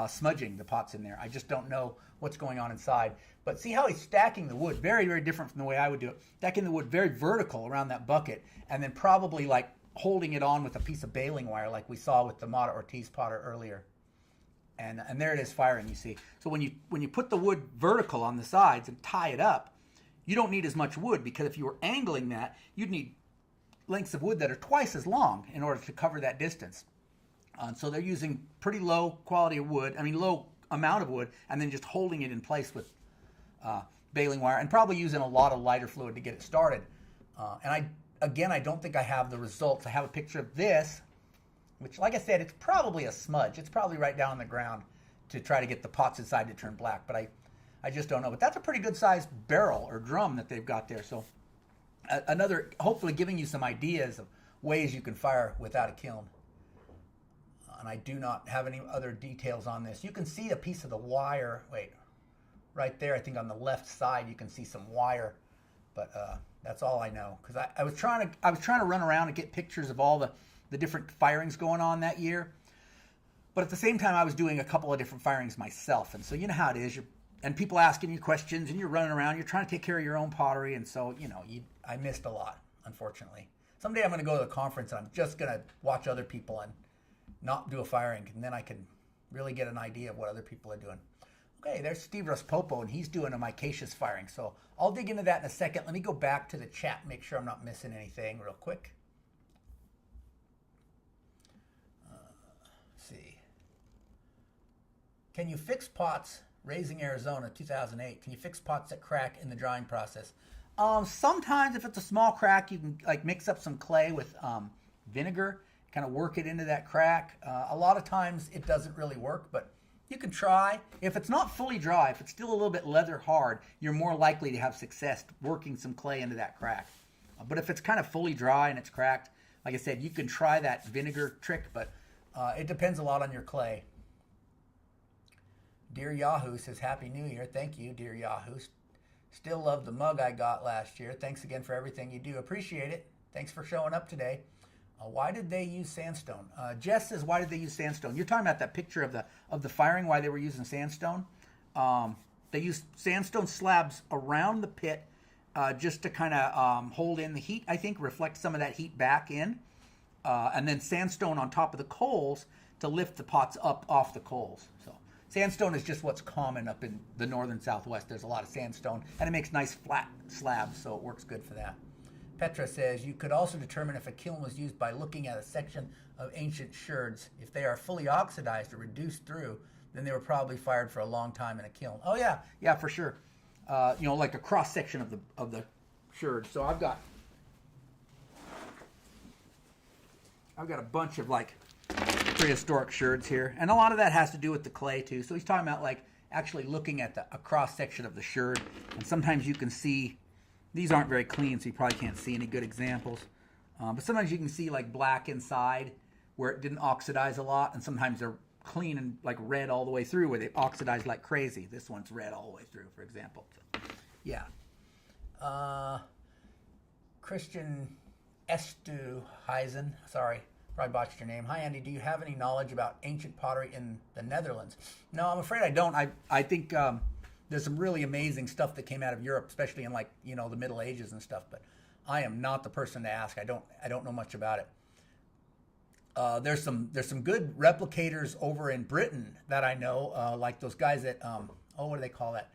smudging the pots in there. I just don't know what's going on inside. But see how he's stacking the wood. Very, very different from the way I would do it. Stacking the wood very vertical around that bucket and then probably like holding it on with a piece of baling wire like we saw with the Mata Ortiz potter earlier. And there it is firing, you see. So when you put the wood vertical on the sides and tie it up, you don't need as much wood because if you were angling that, you'd need lengths of wood that are twice as long in order to cover that distance. So they're using pretty low quality of wood, low amount of wood, and then just holding it in place with baling wire and probably using a lot of lighter fluid to get it started. And I don't think I have the results. I have a picture of this, which, like I said, it's probably a smudge. It's probably right down on the ground to try to get the pots inside to turn black, but I just don't know. But that's a pretty good sized barrel or drum that they've got there. So another, hopefully giving you some ideas of ways you can fire without a kiln. And I do not have any other details on this. You can see a piece of the wire. Wait, right there, I think on the left side, you can see some wire. But that's all I know. Because I was trying to run around and get pictures of all the different firings going on that year. But at the same time, I was doing a couple of different firings myself. And so you know how it is. And people asking you questions, and you're running around. You're trying to take care of your own pottery. And so, I missed a lot, unfortunately. Someday I'm going to go to the conference, and I'm just going to watch other people and not do a firing. And then I can really get an idea of what other people are doing. Okay, there's Steve Raspopo, and he's doing a micaceous firing. So I'll dig into that in a second. Let me go back to the chat and make sure I'm not missing anything real quick. Let's see. Can you fix pots, Raising Arizona 2008, can you fix pots that crack in the drying process? Sometimes if it's a small crack, you can mix up some clay with vinegar, kind of work it into that crack. A lot of times it doesn't really work, but you can try. If it's not fully dry, if it's still a little bit leather hard, you're more likely to have success working some clay into that crack. But if it's kind of fully dry and it's cracked, like I said, you can try that vinegar trick, but it depends a lot on your clay. Dear Yahoo says, Happy New Year. Thank you, dear Yahoo. Still love the mug I got last year. Thanks again for everything you do. Appreciate it. Thanks for showing up today. Why did they use sandstone? Jess says, why did they use sandstone? You're talking about that picture of the firing, why they were using sandstone. They used sandstone slabs around the pit just to kind of hold in the heat, I think, reflect some of that heat back in. And then sandstone on top of the coals to lift the pots up off the coals. So sandstone is just what's common up in the northern Southwest. There's a lot of sandstone, and it makes nice flat slabs, so it works good for that. Petra says, you could also determine if a kiln was used by looking at a section of ancient sherds. If they are fully oxidized or reduced through, then they were probably fired for a long time in a kiln. Oh yeah, for sure. Like a cross section of the sherd. So I've got a bunch of prehistoric sherds here, and a lot of that has to do with the clay too. So he's talking about actually looking at a cross section of the sherd, and sometimes you can see. These aren't very clean, so you probably can't see any good examples. But sometimes you can see black inside where it didn't oxidize a lot, and sometimes they're clean and red all the way through where they oxidize like crazy. This one's red all the way through, for example. So, yeah. Christian Estuhuizen, sorry, probably botched your name. Hi, Andy. Do you have any knowledge about ancient pottery in the Netherlands? No, I'm afraid I don't. I think there's some really amazing stuff that came out of Europe, especially in the Middle Ages and stuff. But I am not the person to ask. I don't know much about it. There's some good replicators over in Britain that I know, like those guys at what do they call that?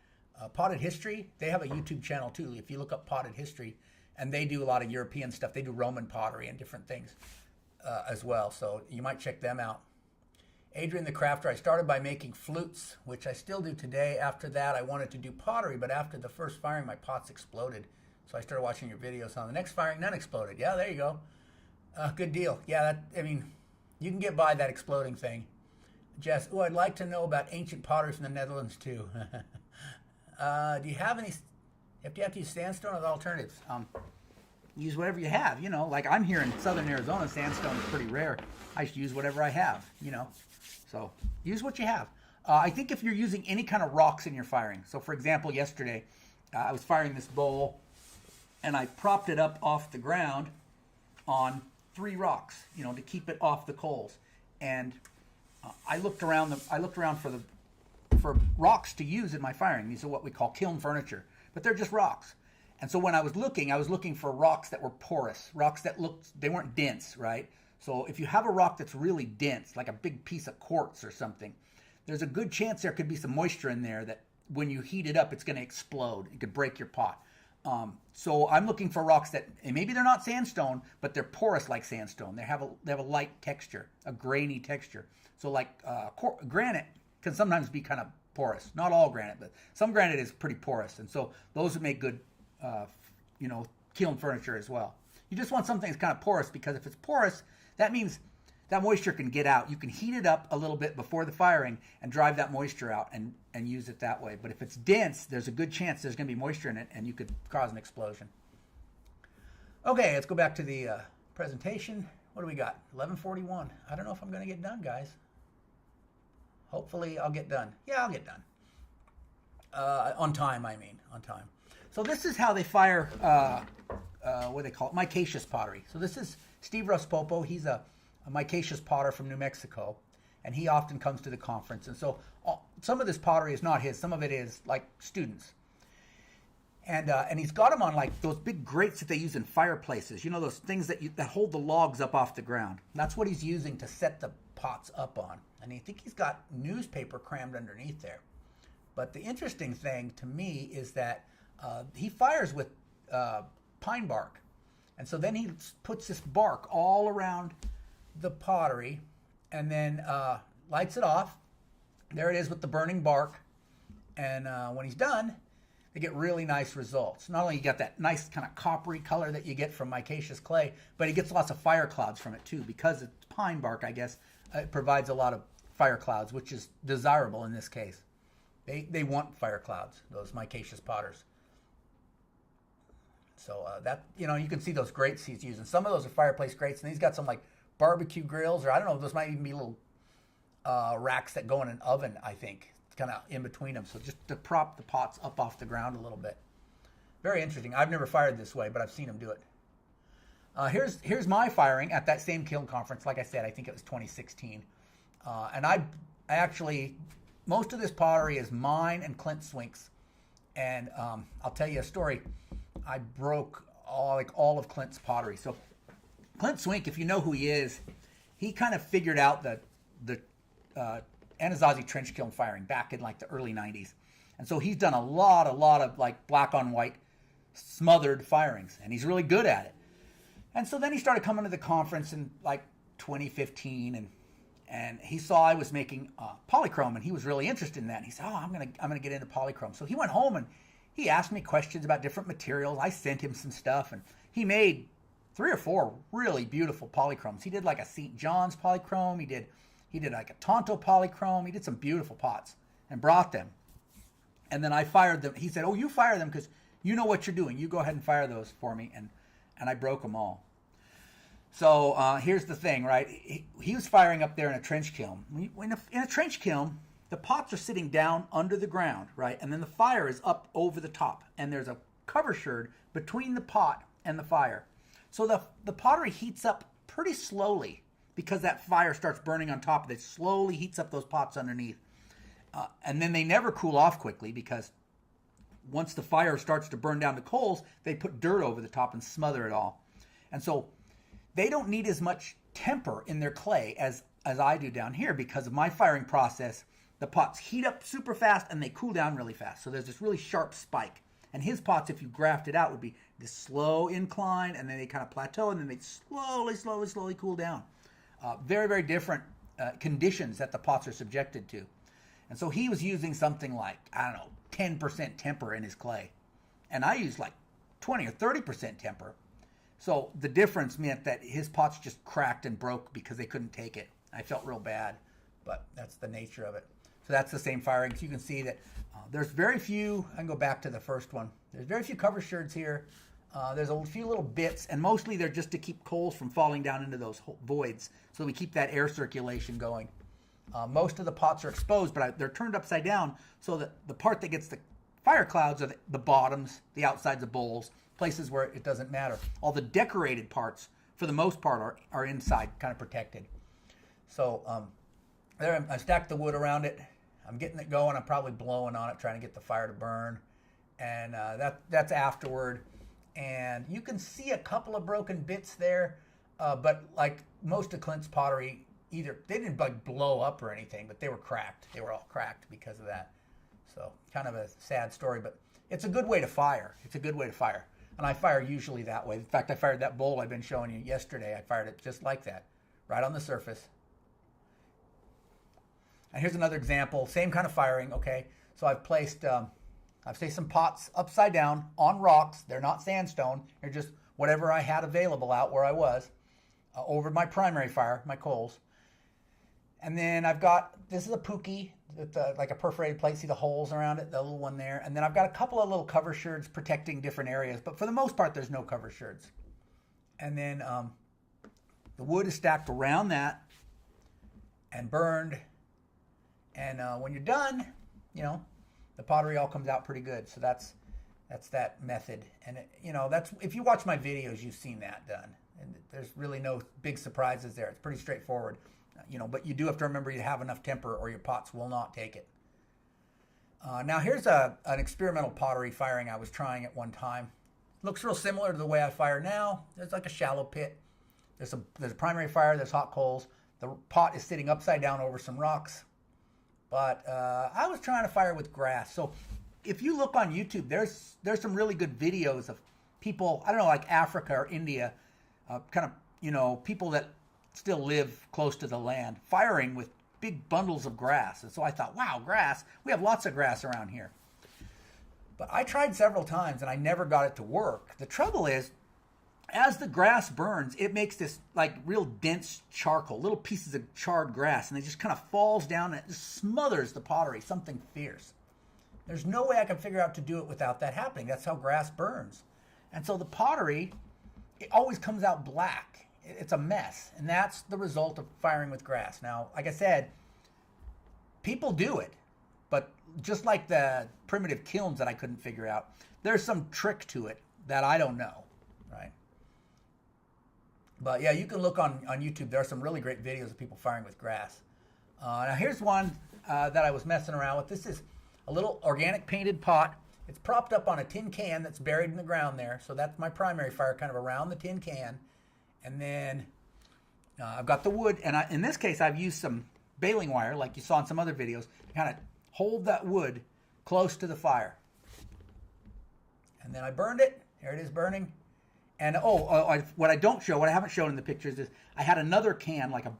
Potted History. They have a YouTube channel too. If you look up Potted History, and they do a lot of European stuff. They do Roman pottery and different things as well. So you might check them out. Adrian the Crafter, I started by making flutes, which I still do today. After that, I wanted to do pottery, but after the first firing, my pots exploded. So I started watching your videos. On the next firing, none exploded. Yeah, there you go. Good deal. Yeah, you can get by that exploding thing. Jess, oh, I'd like to know about ancient pottery from the Netherlands too. Do you have any? If you have to use sandstone or the alternatives, use whatever you have. You know, like I'm here in southern Arizona, sandstone is pretty rare. I just use whatever I have. You know, so use what you have. I think if you're using any kind of rocks in your firing, so for example, yesterday I was firing this bowl, and I propped it up off the ground on 3 rocks, you know, to keep it off the coals. And I looked around for rocks to use in my firing. These are what we call kiln furniture, but they're just rocks. And so when I was looking for rocks that were porous, rocks that they weren't dense, right? So if you have a rock that's really dense, like a big piece of quartz or something, there's a good chance there could be some moisture in there that when you heat it up, it's going to explode. It could break your pot. So I'm looking for rocks that, and maybe they're not sandstone, but they're porous like sandstone. They have a light texture, a grainy texture. So like granite can sometimes be kind of porous. Not all granite, but some granite is pretty porous. And so those would make good, kiln furniture as well. You just want something that's kind of porous, because if it's porous, that means that moisture can get out. You can heat it up a little bit before the firing and drive that moisture out and use it that way. But if it's dense, there's a good chance there's going to be moisture in it and you could cause an explosion. Okay, let's go back to the presentation. What do we got? 11:41. I don't know if I'm going to get done, guys. Hopefully I'll get done. Yeah, I'll get done. On time, I mean. On time. So this is how they fire, what do they call it? Micaceous pottery. So this is Steve Raspopo. He's a micaceous potter from New Mexico, and he often comes to the conference. And so some of this pottery is not his. Some of it is like students. And he's got them on like those big grates that they use in fireplaces. You know, those things that hold the logs up off the ground. That's what he's using to set the pots up on. And I think he's got newspaper crammed underneath there. But the interesting thing to me is that he fires with pine bark. And so then he puts this bark all around the pottery and then lights it off. There it is with the burning bark. And when he's done, they get really nice results. Not only you got that nice kind of coppery color that you get from micaceous clay, but he gets lots of fire clouds from it too. Because it's pine bark, I guess, it provides a lot of fire clouds, which is desirable in this case. They want fire clouds, those micaceous potters. So that, you know, you can see those grates he's using. Some of those are fireplace grates, and he's got some like barbecue grills, or I don't know, those might even be little racks that go in an oven, I think. It's kind of in between them. So just to prop the pots up off the ground a little bit. Very interesting. I've never fired this way, but I've seen him do it. Here's my firing at that same kiln conference. Like I said, I think it was 2016. And I actually, most of this pottery is mine and Clint Swink's. And I'll tell you a story. I broke all of Clint's pottery. So Clint Swink, if you know who he is, he kind of figured out the Anasazi trench kiln firing back in like the early 90s. And so he's done a lot of like black on white smothered firings, and he's really good at it. And so then he started coming to the conference in like 2015, and he saw I was making polychrome, and he was really interested in that. And he said, "Oh, I'm gonna get into polychrome." So he went home and he asked me questions about different materials. I sent him some stuff, and he made 3 or 4 really beautiful polychromes. He did like a St. John's polychrome. He did like a Tonto polychrome. He did some beautiful pots and brought them. And then I fired them. He said, "Oh, you fire them because you know what you're doing. You go ahead and fire those for me." And I broke them all. So here's the thing, right? He was firing up there in a trench kiln. In a trench kiln, the pots are sitting down under the ground, right? And then the fire is up over the top. And there's a cover sherd between the pot and the fire. So the pottery heats up pretty slowly because that fire starts burning on top of it. Slowly heats up those pots underneath. And then they never cool off quickly because once the fire starts to burn down the coals, they put dirt over the top and smother it all. And so they don't need as much temper in their clay as I do down here because of my firing process. The pots heat up super fast and they cool down really fast. So there's this really sharp spike. And his pots, if you graft it out, would be this slow incline, and then they kind of plateau, and then they slowly cool down. Very, very different conditions that the pots are subjected to. And so he was using something like, 10% temper in his clay. And I used like 20 or 30% temper. So the difference meant that his pots just cracked and broke because they couldn't take it. I felt real bad. but that's the nature of it. So that's the same firing. So you can see that there's very few. I can go back to the first one. There's very few cover sherds here. There's a few little bits, and mostly they're just to keep coals from falling down into those voids, so we keep that air circulation going. Most of the pots are exposed, but they're turned upside down so that the part that gets the fire clouds are the bottoms, the outsides of bowls, places where it doesn't matter. All the decorated parts, for the most part, are inside, kind of protected. So there, I stacked the wood around it. I'm getting it going. I'm probably blowing on it, trying to get the fire to burn. And that's afterward. And you can see a couple of broken bits there, but like most of Clint's pottery, either they didn't like blow up or anything, but they were cracked. They were all cracked because of that. So kind of a sad story, but it's a good way to fire. It's a good way to fire. And I fire usually that way. In fact, I fired that bowl I've been showing you yesterday. I fired it just like that, right on the surface. And here's another example, same kind of firing, okay? So I've placed, I've placed some pots upside down on rocks. They're not sandstone. They're just whatever I had available out where I was, over my primary fire, my coals. And then I've got, this is a pookie, with like a perforated plate. See the holes around it, the little one there. And then I've got a couple of little cover sherds protecting different areas, but for the most part, there's no cover sherds. And then the wood is stacked around that and burned. And when you're done, you know, the pottery all comes out pretty good. So that's that method. And it, you know, that's, if you watch my videos, you've seen that done. And there's really no big surprises there. It's pretty straightforward. You know, but you do have to remember you have enough temper or your pots will not take it. Now here's an experimental pottery firing I was trying at one time. Looks real similar to the way I fire now. There's like a shallow pit. There's a primary fire, there's hot coals. The pot is sitting upside down over some rocks. But I was trying to fire with grass. So if you look on YouTube, there's some really good videos of people, I don't know, like Africa or India, kind of, you know, people that still live close to the land, firing with big bundles of grass. And so I thought, wow, grass. We have lots of grass around here. But I tried several times and I never got it to work. The trouble is, as the grass burns, it makes this like real dense charcoal, little pieces of charred grass, and it just kind of falls down and it just smothers the pottery, something fierce. There's no way I can figure out to do it without that happening. That's how grass burns. And so the pottery, it always comes out black. It's a mess, and that's the result of firing with grass. Now, like I said, people do it, but just like the primitive kilns that I couldn't figure out, there's some trick to it that I don't know, right? But yeah, you can look on YouTube. There are some really great videos of people firing with grass. Now here's one that I was messing around with. This is a little organic painted pot. It's propped up on a tin can that's buried in the ground there. So that's my primary fire, kind of around the tin can. And then I've got the wood, and in this case, I've used some baling wire, like you saw in some other videos, to kind of hold that wood close to the fire. And then I burned it. Here it is burning. And what I don't show, what I haven't shown in the pictures is I had another can, like a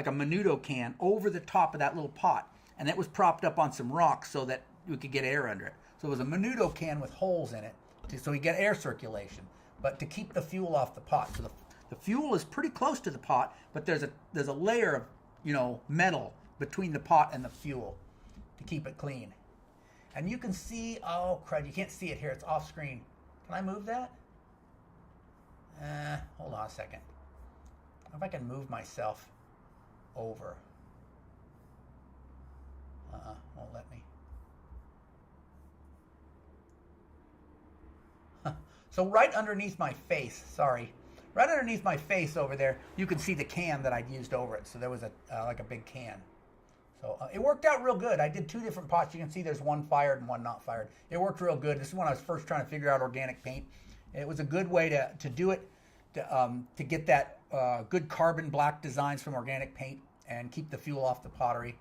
menudo can, over the top of that little pot, and it was propped up on some rocks so that we could get air under it. So it was a menudo can with holes in it, so we get air circulation, but to keep the fuel off the pot. So the fuel is pretty close to the pot, but there's a layer of, you know, metal between the pot and the fuel to keep it clean. And you can see, oh crud, you can't see it here, it's off screen. Can I move that? Hold on a second. I don't know if I can move myself over. Won't let me. So right underneath my face, right underneath my face over there, you can see the can that I'd used over it. So there was like a big can. So it worked out real good. I did 2 different pots. You can see there's one fired and one not fired. It worked real good. This is when I was first trying to figure out organic paint. It was a good way to do it, to get that good carbon black designs from organic paint and keep the fuel off the pottery.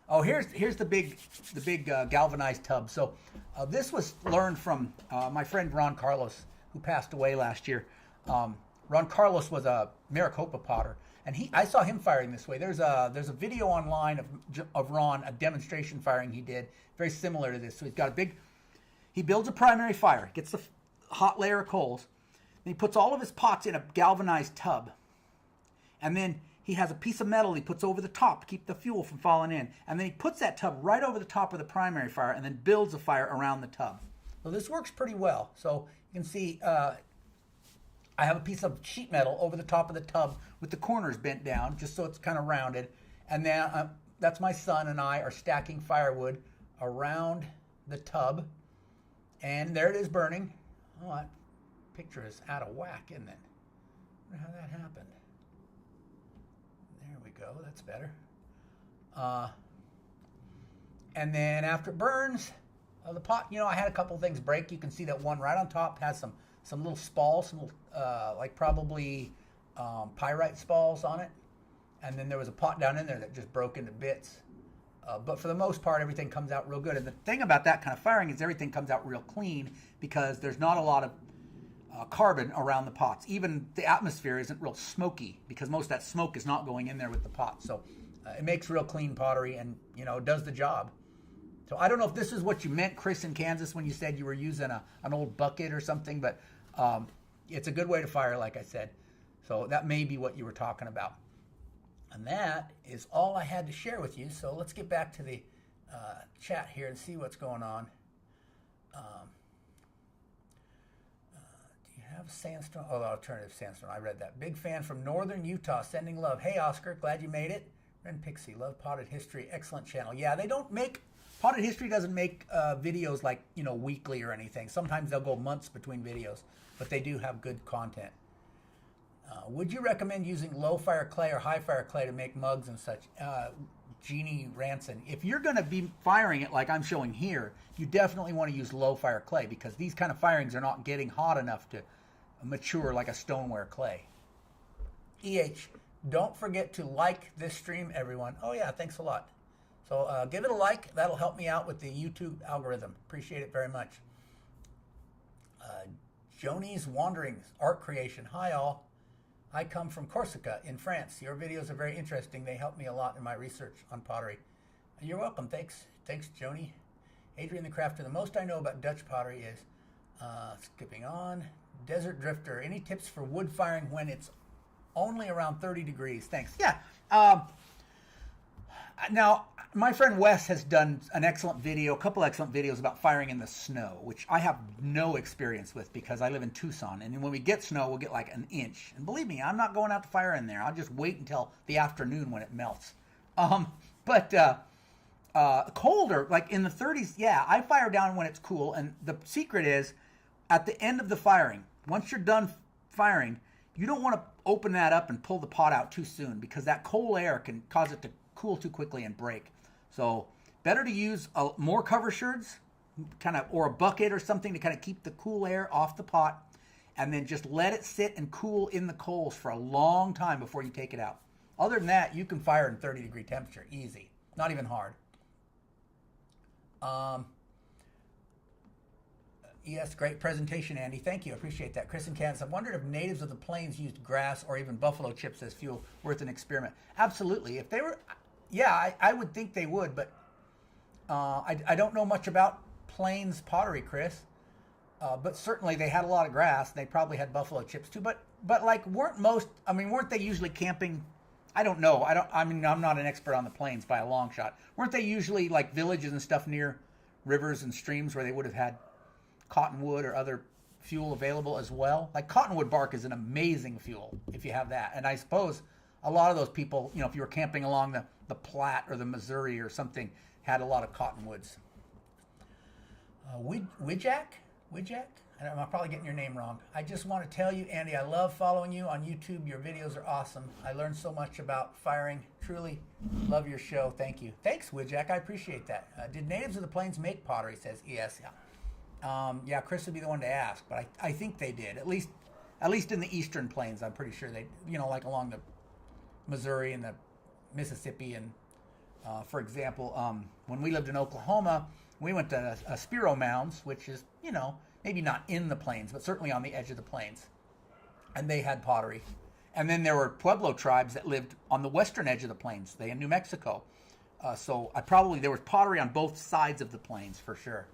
Oh, here's the big galvanized tub. So this was learned from my friend Ron Carlos, who passed away last year. Ron Carlos was a Maricopa potter, and I saw him firing this way. There's a video online of Ron, a demonstration firing he did, very similar to this. So he's got he builds a primary fire, gets the hot layer of coals, and he puts all of his pots in a galvanized tub, and then he has a piece of metal he puts over the top to keep the fuel from falling in. And then he puts that tub right over the top of the primary fire and then builds a fire around the tub. So this works pretty well. So you can see I have a piece of sheet metal over the top of the tub with the corners bent down just so it's kind of rounded. And then that's my son and I are stacking firewood around the tub. And there it is burning. Oh, that picture is out of whack, isn't it? I wonder how that happened. There we go. That's better. And then after it burns, the pot, you know, I had a couple things break. You can see that one right on top has some little spalls, some little, like probably pyrite spalls on it. And then there was a pot down in there that just broke into bits. But for the most part, everything comes out real good. And the thing about that kind of firing is everything comes out real clean because there's not a lot of carbon around the pots. Even the atmosphere isn't real smoky because most of that smoke is not going in there with the pot. So it makes real clean pottery and, you know, does the job. So I don't know if this is what you meant, Chris, in Kansas, when you said you were using an old bucket or something, but it's a good way to fire, like I said. So that may be what you were talking about. And that is all I had to share with you. So let's get back to the chat here and see what's going on. Do you have sandstone? Oh, alternative sandstone. I read that. Big fan from northern Utah, sending love. Hey, Oscar, glad you made it. Ren Pixie, love Potted History. Excellent channel. Yeah, they don't make... Potted History doesn't make videos like, you know, weekly or anything. Sometimes they'll go months between videos, but they do have good content. Would you recommend using low fire clay or high fire clay to make mugs and such? Jeannie Ranson, if you're going to be firing it like I'm showing here, you definitely want to use low fire clay because these kind of firings are not getting hot enough to mature like a stoneware clay. EH, don't forget to like this stream, everyone. Oh yeah, thanks a lot. So give it a like. That'll help me out with the YouTube algorithm. Appreciate it very much. Joni's Wanderings, Art Creation. Hi, all. I come from Corsica in France. Your videos are very interesting. They help me a lot in my research on pottery. You're welcome. Thanks, Joni. Adrian the Crafter. The most I know about Dutch pottery is, skipping on, Desert Drifter. Any tips for wood firing when it's only around 30 degrees? Thanks. Yeah. Now, my friend Wes has done an excellent video, a couple excellent videos about firing in the snow, which I have no experience with because I live in Tucson. And when we get snow, we'll get like an inch. And believe me, I'm not going out to fire in there. I'll just wait until the afternoon when it melts. Colder, like in the 30s, yeah, I fire down when it's cool. And the secret is, at the end of the firing, once you're done firing, you don't want to open that up and pull the pot out too soon because that cold air can cause it to cool too quickly and break. So better to use more cover sherds, or a bucket or something to kind of keep the cool air off the pot, and then just let it sit and cool in the coals for a long time before you take it out. Other than that, you can fire in 30-degree temperature, easy, not even hard. Yes, great presentation, Andy. Thank you. I appreciate that. Chris and Kansas, I wondered if natives of the plains used grass or even buffalo chips as fuel. Worth an experiment. Absolutely. If they were, yeah, I would think they would, but I don't know much about plains pottery, Chris. But certainly they had a lot of grass. They probably had buffalo chips too. But like weren't they usually camping? I don't know. I'm not an expert on the plains by a long shot. Weren't they usually like villages and stuff near rivers and streams where they would have had cottonwood or other fuel available as well? Like cottonwood bark is an amazing fuel if you have that. And I suppose a lot of those people, you know, if you were camping along the Platte or the Missouri or something, had a lot of cottonwoods. Widjak? I'm probably getting your name wrong. I just want to tell you, Andy, I love following you on YouTube. Your videos are awesome. I learned so much about firing. Truly love your show. Thank you. Thanks, Widjak. I appreciate that. Did natives of the plains make pottery? Says ES. Yeah, Chris would be the one to ask, but I think they did. At least in the eastern plains, I'm pretty sure they, you know, like along the Missouri and the Mississippi. And for example, when we lived in Oklahoma, we went to Spiro Mounds, which is, you know, maybe not in the plains, but certainly on the edge of the plains. And they had pottery. And then there were Pueblo tribes that lived on the western edge of the plains. They in New Mexico. So there was pottery on both sides of the plains for sure.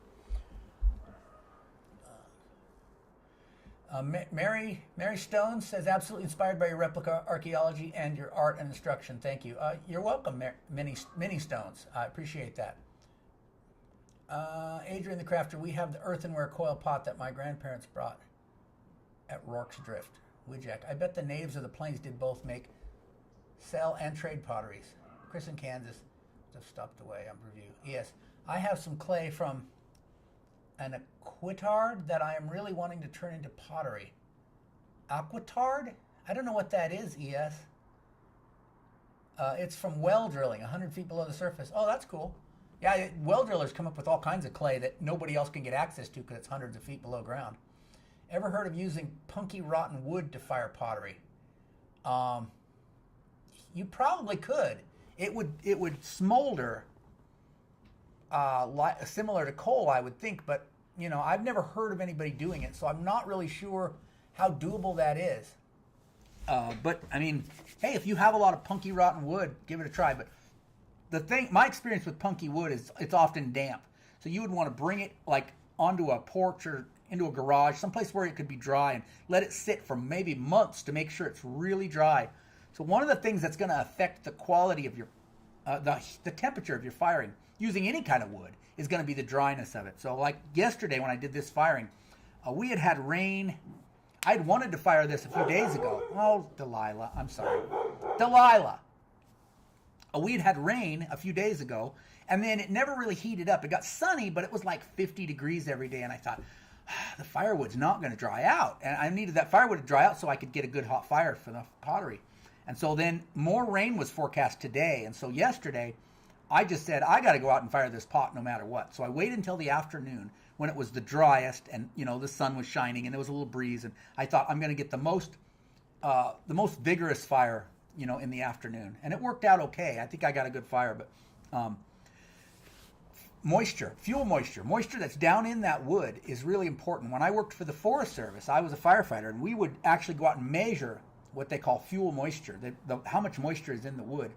Mary Stone says, absolutely inspired by your replica archaeology and your art and instruction. Thank you. You're welcome, Mini Stones. I appreciate that. Adrian the Crafter, we have the earthenware coil pot that my grandparents brought at Rourke's Drift. Widjack, I bet the natives of the plains did both make, sell, and trade potteries. Chris in Kansas, I've stopped away on review. Yes, I have some clay from an aquitard that I am really wanting to turn into pottery. Aquitard? I don't know what that is, ES. It's from well drilling, 100 feet below the surface. Oh, that's cool. Yeah, well drillers come up with all kinds of clay that nobody else can get access to because it's hundreds of feet below ground. Ever heard of using punky rotten wood to fire pottery? You probably could. It would smolder similar to coal, I would think, but you know, I've never heard of anybody doing it, so I'm not really sure how doable that is. But I mean, hey, if you have a lot of punky rotten wood, give it a try. But my experience with punky wood is it's often damp, so you would want to bring it like onto a porch or into a garage, someplace where it could be dry, and let it sit for maybe months to make sure it's really dry. So one of the things that's going to affect the quality of your the temperature of your firing using any kind of wood is going to be the dryness of it. So like yesterday when I did this firing, we had rain. I had wanted to fire this a few days ago. Oh, Delilah, I'm sorry. Delilah. We had rain a few days ago, and then it never really heated up. It got sunny, but it was like 50 degrees every day, and I thought, the firewood's not going to dry out. And I needed that firewood to dry out so I could get a good hot fire for the pottery. And so then more rain was forecast today. And so yesterday, I just said, I got to go out and fire this pot no matter what. So I waited until the afternoon when it was the driest and, you know, the sun was shining and there was a little breeze. And I thought I'm going to get the most vigorous fire, you know, in the afternoon. And it worked out okay. I think I got a good fire, but moisture that's down in that wood is really important. When I worked for the Forest Service, I was a firefighter, and we would actually go out and measure what they call fuel moisture, how much moisture is in the wood.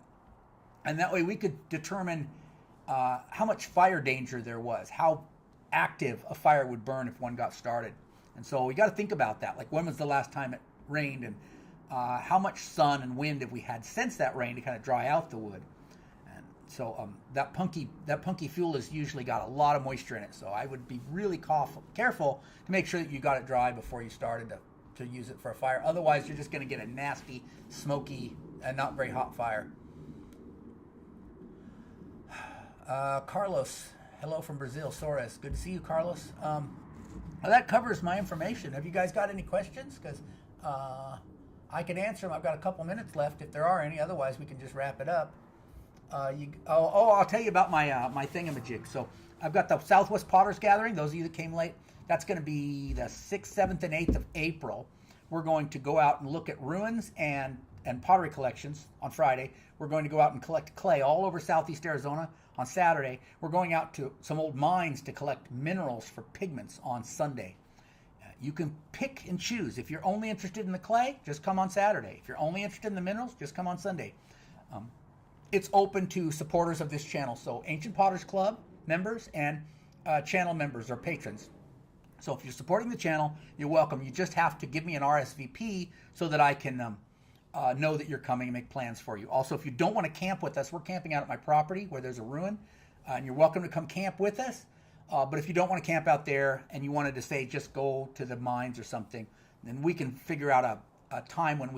And that way we could determine how much fire danger there was, how active a fire would burn if one got started. And so we got to think about that. Like, when was the last time it rained, and how much sun and wind have we had since that rain to kind of dry out the wood. And so that punky fuel has usually got a lot of moisture in it. So I would be really careful to make sure that you got it dry before you started to use it for a fire. Otherwise, you're just going to get a nasty, smoky, and not very hot fire. Carlos, hello from Brazil, Soares. Good to see you, Carlos. Well, that covers my information. Have you guys got any questions? Because I can answer them. I've got a couple minutes left if there are any. Otherwise, we can just wrap it up. I'll tell you about my thingamajig. So I've got the Southwest Potters Gathering. Those of you that came late, that's going to be the 6th, 7th, and 8th of April. We're going to go out and look at ruins and pottery collections on Friday. We're going to go out and collect clay all over southeast Arizona on Saturday. We're going out to some old mines to collect minerals for pigments on Sunday. You can pick and choose. If you're only interested in the clay, just come on Saturday. If you're only interested in the minerals, just come on Sunday. It's open to supporters of this channel, so Ancient Potters Club members and channel members or patrons. So if you're supporting the channel, you're welcome. You just have to give me an RSVP so that I can know that you're coming and make plans for you. Also, if you don't want to camp with us, we're camping out at my property where there's a ruin, and you're welcome to come camp with us. But if you don't want to camp out there and you wanted to say just go to the mines or something, then we can figure out a time when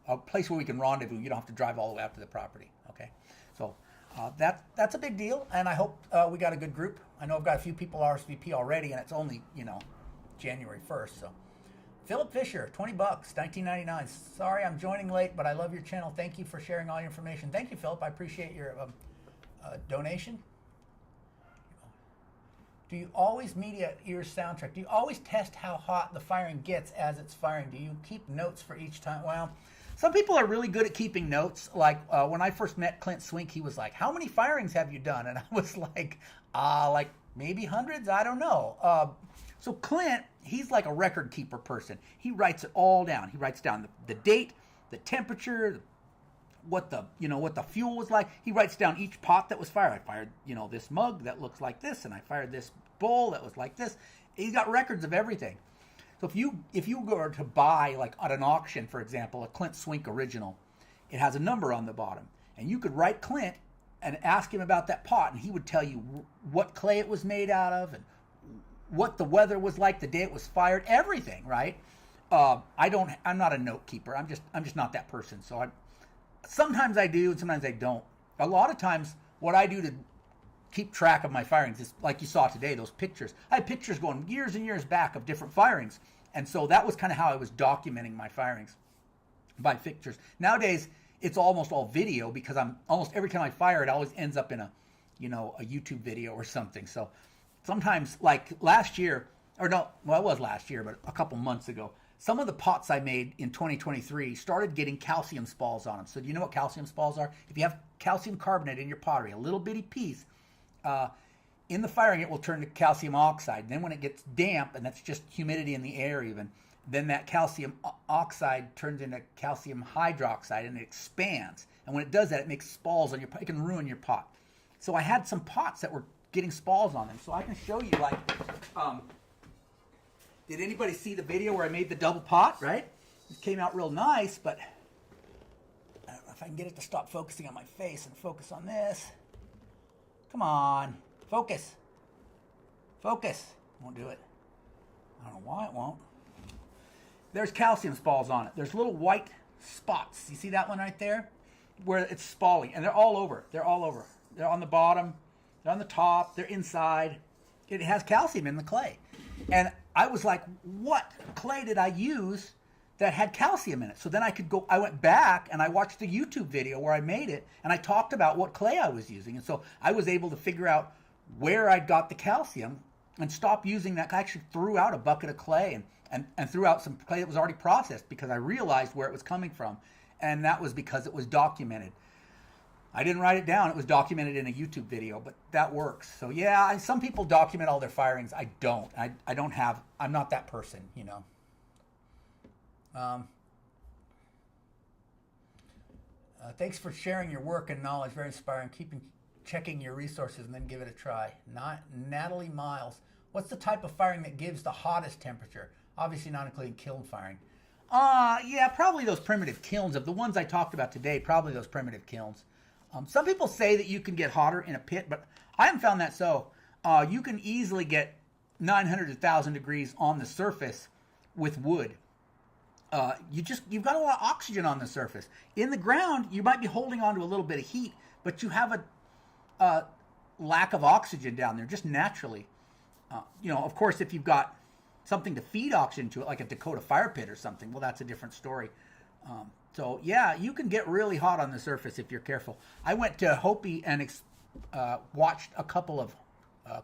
a place where we can rendezvous. You don't have to drive all the way out to the property. Okay, so that's a big deal, and I hope we got a good group. I know I've got a few people RSVP already, and it's only January 1st. So Philip Fisher, $20, 19.99. Sorry, I'm joining late, but I love your channel. Thank you for sharing all your information. Thank you, Philip. I appreciate your donation. Do you always media your soundtrack? Do you always test how hot the firing gets as it's firing? Do you keep notes for each time? Well, some people are really good at keeping notes. Like when I first met Clint Swink, he was like, "How many firings have you done?" And I was like maybe hundreds. I don't know. So Clint, he's like a record keeper person. He writes it all down. He writes down the date, the temperature, what the fuel was like. He writes down each pot that was fired. I fired, this mug that looks like this, and I fired this bowl that was like this. He's got records of everything. So if you go to buy, like at an auction, for example, a Clint Swink original, it has a number on the bottom, and you could write Clint and ask him about that pot, and he would tell you what clay it was made out of and what the weather was like the day it was fired, everything, right? I'm not a note keeper. I'm just not that person. So sometimes I do, and sometimes I don't. A lot of times, what I do to keep track of my firings is, like you saw today, those pictures. I had pictures going years and years back of different firings, and so that was kind of how I was documenting my firings, by pictures. Nowadays, it's almost all video, because I'm almost every time I fire, it always ends up in a YouTube video or something. So sometimes, like last year, or no, well, it was last year, but a couple months ago, some of the pots I made in 2023 started getting calcium spalls on them. So do you know what calcium spalls are? If you have calcium carbonate in your pottery, a little bitty piece, in the firing it will turn to calcium oxide. Then when it gets damp, and that's just humidity in the air even, then that calcium oxide turns into calcium hydroxide, and it expands. And when it does that, it makes spalls on your pot. It can ruin your pot. So I had some pots that were getting spalls on them. So I can show you, like, did anybody see the video where I made the double pot, right? It came out real nice, but I don't know if I can get it to stop focusing on my face and focus on this. Come on, focus. Focus. Won't do it. I don't know why it won't. There's calcium spalls on it. There's little white spots. You see that one right there? Where it's spalling, and they're all over. They're all over. They're on the bottom. They're on the top. They're inside. It has calcium in the clay. And I was like, what clay did I use that had calcium in it? So then I went back and I watched the YouTube video where I made it, and I talked about what clay I was using. And so I was able to figure out where I got the calcium and stop using that. I actually threw out a bucket of clay and threw out some clay that was already processed, because I realized where it was coming from. And that was because it was documented. I didn't write it down. It was documented in a YouTube video, but that works. So yeah, some people document all their firings. I don't. I'm not that person, you know. Thanks for sharing your work and knowledge. Very inspiring. Checking your resources and then give it a try. Natalie Miles. What's the type of firing that gives the hottest temperature? Obviously not including kiln firing. Yeah, probably those primitive kilns. Of the ones I talked about today, probably those primitive kilns. Some people say that you can get hotter in a pit, but I haven't found that so. You can easily get 900 to 1,000 degrees on the surface with wood. You've got a lot of oxygen on the surface. In the ground, you might be holding on to a little bit of heat, but you have a lack of oxygen down there just naturally. Of course, if you've got something to feed oxygen to it, like a Dakota fire pit or something, well, that's a different story. So yeah, you can get really hot on the surface if you're careful. I went to Hopi and watched a couple of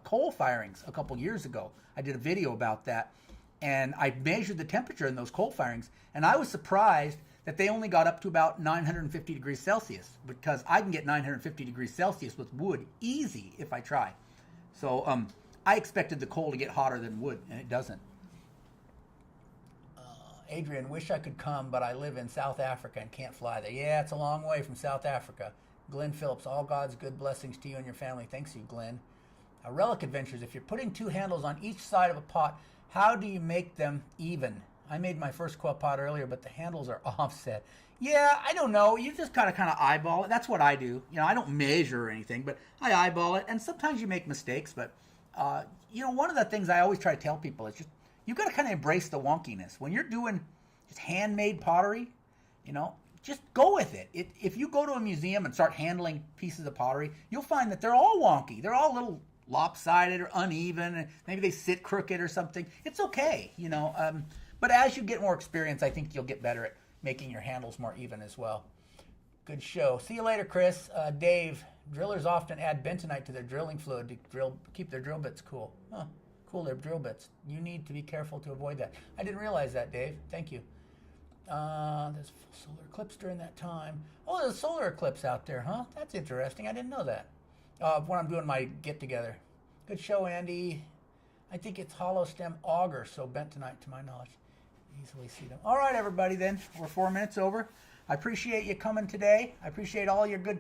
coal firings a couple years ago. I did a video about that, and I measured the temperature in those coal firings, and I was surprised that they only got up to about 950 degrees Celsius, because I can get 950 degrees Celsius with wood easy if I try. So I expected the coal to get hotter than wood, and it doesn't. Adrian, wish I could come, but I live in South Africa and can't fly there. Yeah, it's a long way from South Africa. Glenn Phillips, all God's good blessings to you and your family. Thanks you, Glenn. Relic Adventures, if you're putting two handles on each side of a pot, how do you make them even? I made my first quilt pot earlier, but the handles are offset. Yeah, I don't know. You just gotta kind of eyeball it. That's what I do. I don't measure or anything, but I eyeball it, and sometimes you make mistakes, but one of the things I always try to tell people is just, you've got to kind of embrace the wonkiness. When you're doing just handmade pottery, just go with it. If you go to a museum and start handling pieces of pottery, you'll find that they're all wonky. They're all a little lopsided or uneven, and maybe they sit crooked or something. It's okay, But as you get more experience, I think you'll get better at making your handles more even as well. Good show. See you later, Chris. Dave, drillers often add bentonite to their drilling fluid to keep their drill bits cool. Huh. Cool, they're drill bits. You need to be careful to avoid that. I didn't realize that, Dave. Thank you. There's solar eclipse during that time. Oh, there's a solar eclipse out there, huh? That's interesting. I didn't know that. When I'm doing my get-together. Good show, Andy. I think it's hollow stem auger, so bentonite to my knowledge. Easily see them. All right, everybody, then. We're 4 minutes over. I appreciate you coming today. I appreciate all your good